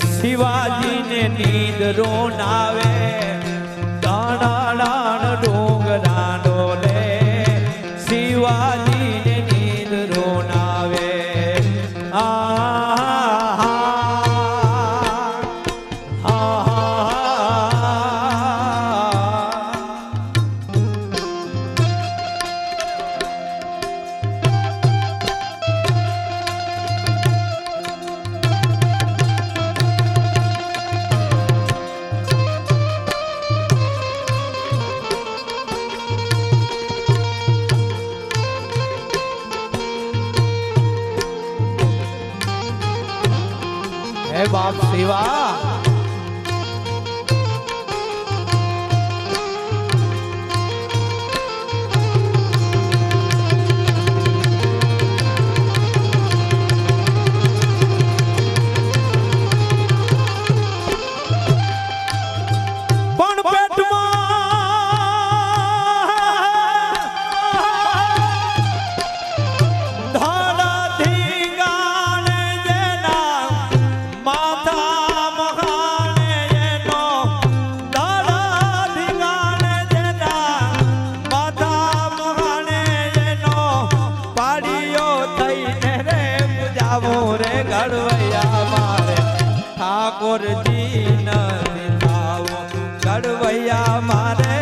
શિવાજી ને નીંદ રોનાવે દાણા દાણ ડોંગરા ડોલે શિવાજી ને નીંદ રોનાવે હે બાપ શિવા ઠાકોરજી નથી થાવો ગડવૈયા મારે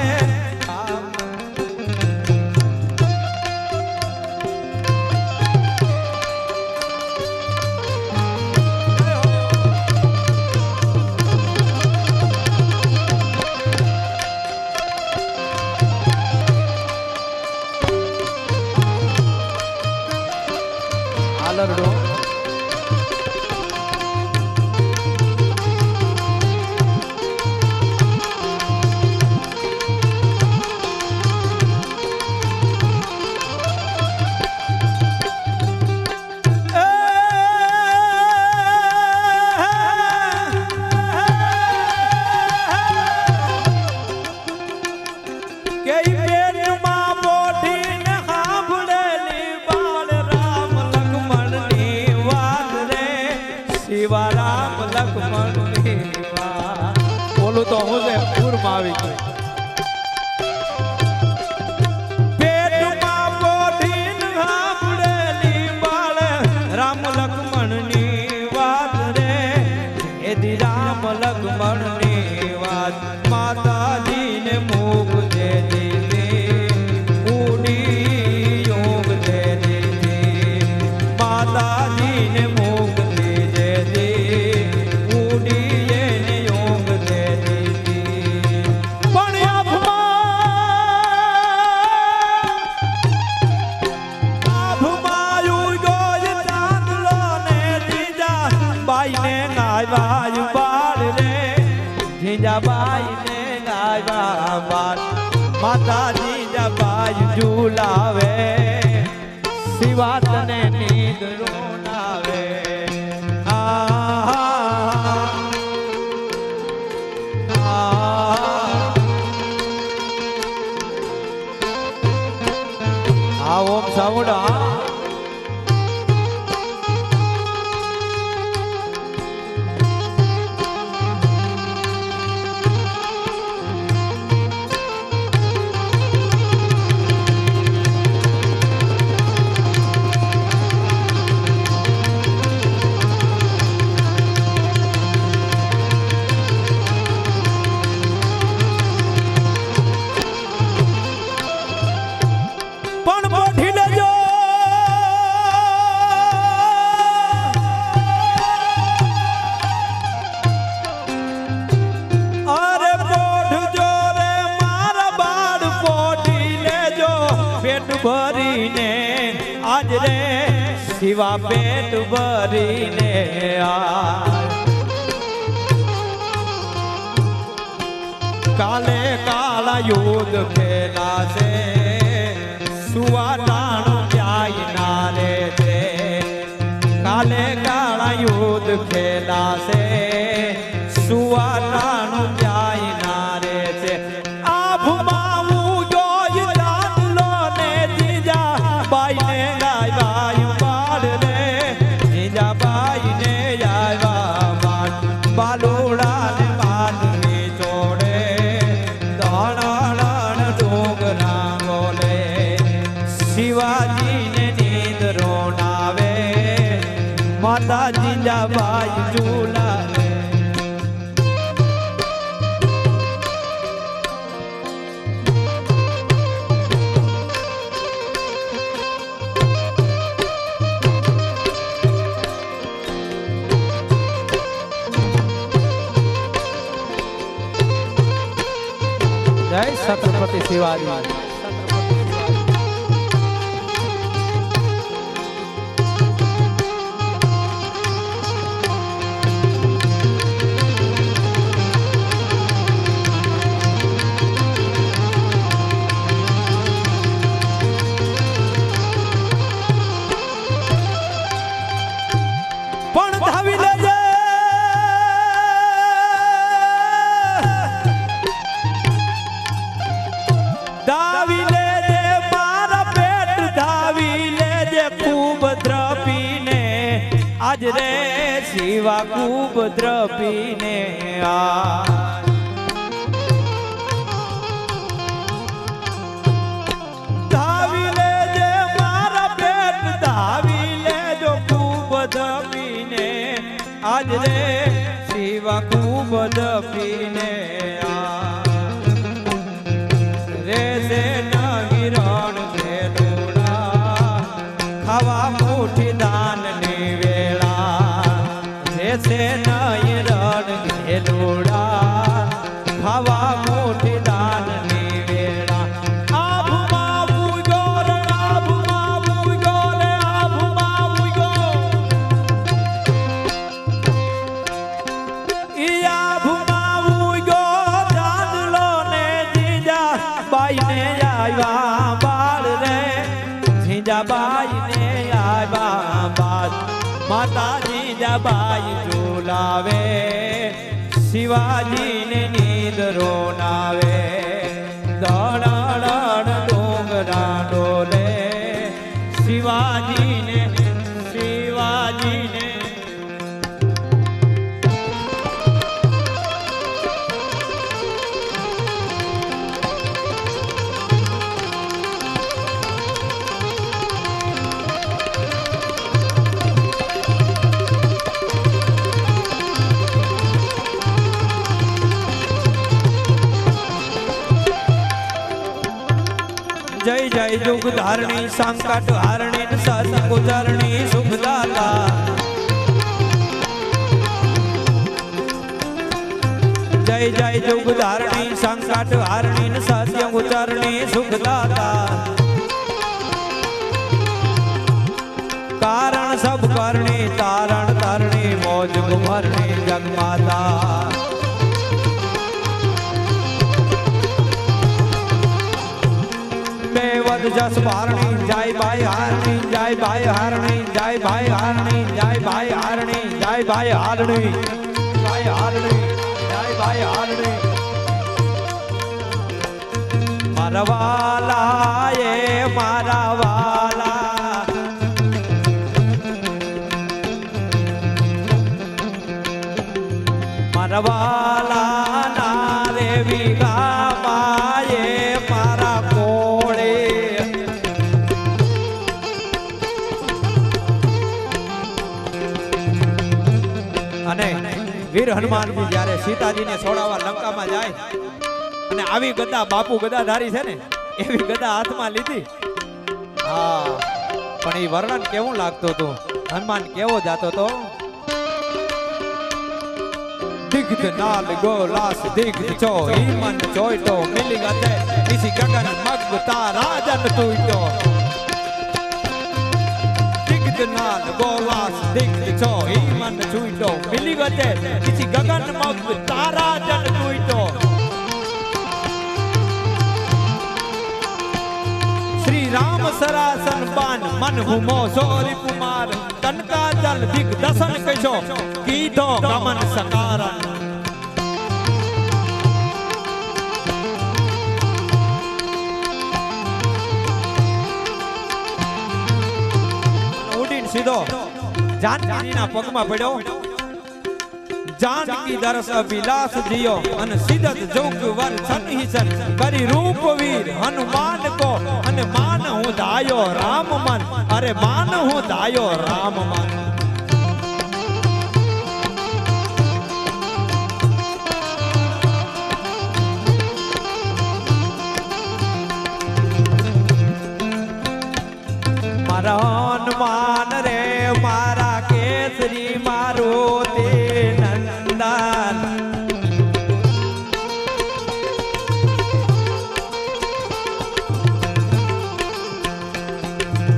પાલરડો રામ લક્ષ્મણ બોલું તો હું છે પૂરમાં આવી ગયું પેટમાં પોઢીન હાંભળેલી બાળ રામ લક્ષ્મણ ની વાત રે એદી રામ લક્ષ્મણ ની વાત માતાજી ને મુખ દે દીધી ઉડી યોગ દે દીધી માતાજી ને બાઈ ને ગાયવા બાર માતાજી જબાઈ ઝુલાવે શિવાત ને નીંદ રોનાવે ઓમ સાઉડા ભરીને આજ રે શિવા પેટ ભરીને કાલે કાળા યુદ્ધ ખેલાશે સુવાટાણું જાય ના રે છે કાલે કાળા યુદ્ધ ખેલાશે સુવાટાણું જાય ના રે છે માતાજી જબાઈ ઝુલાવે જય છત્રપતિ શિવાજી આજ રે શિવા ખૂબ દ્રપીને ધાવી લેજે મારા પેટ ધાવી લેજો ખૂબ દ્રપીને આજ રે શિવા ખૂબ દ્રપીને રે સે નહીં રણ ભેલોડા ખાવા મુઠી દાન से नय रण घेलोड़ा खावा मोठी दान ની વેળા આભમાં ઉગો રે આભમાં ઉગો રે આભમાં ઉગો લઈને આવ્યા બાદ માતાજી જબાઈ ઝુલાવે શિવાજીને નીંદરો નાવે દડાડ ડોંગરા ડોલે શિવાજીને जय जय जुग धारणी संकट हारणी सत गुजरणी सुखदाता जय जय जुग धारणी संकट हारणी सत्य गुजरणी सुखदाता कारण सब करणी तारण तरणी मौज गुमरणी जगमाता जस भारणी जय भाई हारणी जय भाई हारणी जय भाई हारणी जय भाई हारणी जय भाई हारणी जय हारणी जय भाई हारणी मरवाला ये मरवाला मरवाला ना देवी गा વીર હનુમાનજી જ્યારે સીતાજીને છોડાવવા લંકામાં જાય અને આવી ગદા બાપુ ગદાધારી છે ને એવી ગદા હાથમાં લીધી હા પણ એ વર્ણન કેવું લાગતું હતું હનુમાન કેવો જાતો તો દિગ્ધ નાલ ગોલાસ દિગ્ધ ચો ઈમન ચોઈટો મિલી ગતે કિસી ગગન મગ તારા જન તુઈટો नाल गोलास दिग्ध छो ईमन छुईटो मिली गते किसी गगन मग तारा जन छुईटो श्री राम सरासन बान मन हुमो सोरी कुमार तनका जल दिग दसन कशो कीधो गमन सकारन सीधो जानकी ना पगमा पड़ो जानकी दरस अभिलाष जियो अन सिद्धत जोग वर छन ही छन करी रूप वीर हनुमान को अन मान हूं दायो राम मन अरे मान हूं दायो राम मन मारा हनुमान रे मारा केसरी मारो ते नंदन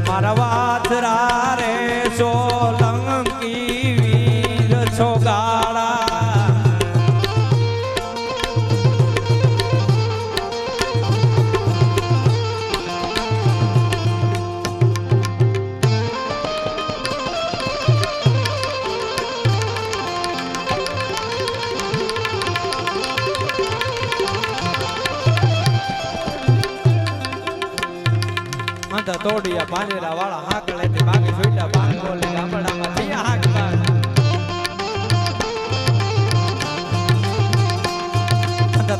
मारा वासरा रे सोलंकी वीर छोगाड़ा तोड़िया बांधेला वाला हाक लेते बाकी छोटा बांध बोले गामड़ा में दिया हाक बांध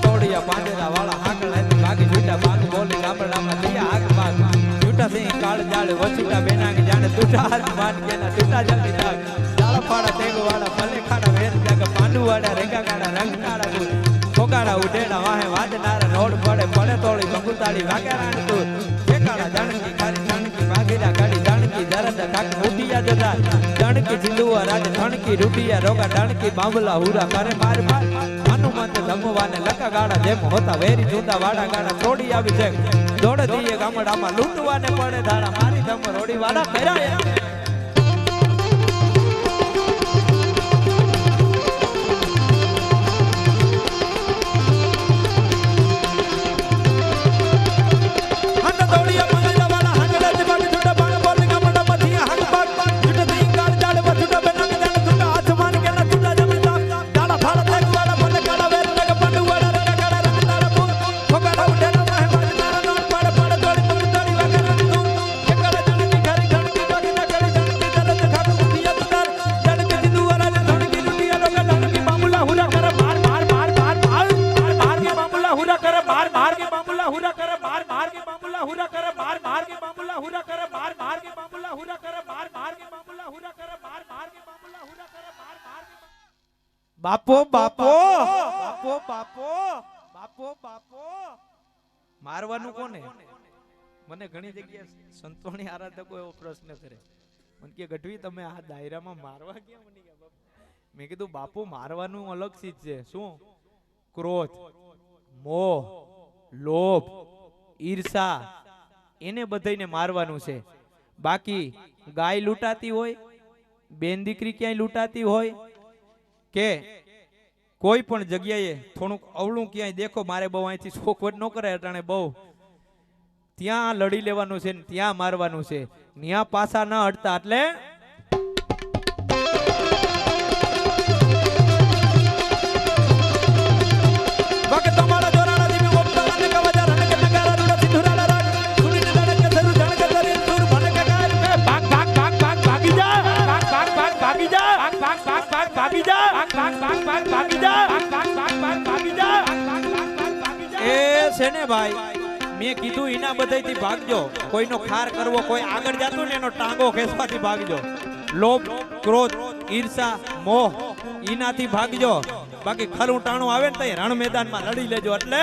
तोड़िया बांधेला वाला हाक लेते बाकी छोटा बांध बोले गामड़ा में दिया हाक बांध झूठा से काल जाल वचूटा बेना के जाने टूटा हाथ बांध के ना टूटा जल्दी तक जाल फाड़ा तेग वाला भले खाड़ा वेर जग पांडू वाला रेगा काड़ा रंग काड़ा ठोकाड़ा उडेड़ा वाहे वाज नारा रोड पड़े पड़े तोड़ी बंगुताड़ी वागे रान तू केकाड़ा जानकी खारी जानकी बागीरा गाड़ी जानकी दरद काक मुठिया जदा जानकी जिंदुआ राज धणकी रुटिया रोगा जानकी बांबला हुरा करे मार मार हनुमंत धमवाने लका गाड़ा जेम होता वेरी जुंदा वाड़ा गाड़ा छोड़ी आवी છે દોડ દીએ ગામડામાં લૂંટવાને પડે ધાડા મારી ધમ રોડી વાડા ફેરાય हंड दौड़िया मंगला वाला हंड राज बाग छोटा बाग बोल માર કે બાબુલા હુરા કરે માર કે બાબુલા હુરા કરે માર કે બાબુલા હુરા કરે માર બાપો બાપો બાપો બાપો બાપો બાપો મારવાનું કોને? મને ઘણી જગ્યાએ સંતોની આરાધકો એવો પ્રશ્ન કરે, મને કે ગઢવી તમે આ દાયરામાં મારવા ક્યાં? મને કે મેં કીધું બાપુ મારવાનું અલગ ચીજ છે. શું? ક્રોધ, મોહ, લોભ, ઈર્ષા, એને બધાને મારવાનું છે. બાકી ગાય લૂંટાતી હોય, બેન દીકરી ક્યાંય લૂંટાતી હોય કે કોઈ પણ જગ્યાએ થોડુંક અવળું ક્યાંય દેખો, મારે બહુ અહીંથી શોખવટ ન કરે અટાણે બહુ, ત્યાં લડી લેવાનું છે ને ત્યાં મારવાનું છે. ત્યાં પાછા ન હટતા. એટલે ભાઈ મેં કીધું એના બધાથી ભાગજો. કોઈનો ખાર કરવો, કોઈ આગળ જતું ને એનો ટાંગો ખેંચવાથી ભાગજો. લોભ, ક્રોધ, ઈર્ષા, મોહ, એનાથી ભાગજો. બાકી ખરું ટાણું આવે ને તો રણ મેદાનમાં લડી લેજો. એટલે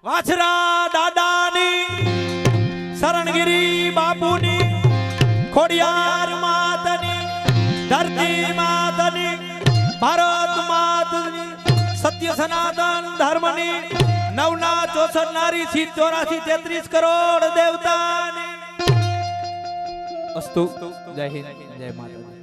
વાછરા દાદાની, શરણગીરી બાપુની, ખોડિયાર માતની, ધરતી માતની, ભારત માતની, સત્ય સનાતન ધર્મની, નવના 64 નારી, 84 33 કરોડ દેવતાની. અસ્તુ. જય હિન્દ, જય માતા.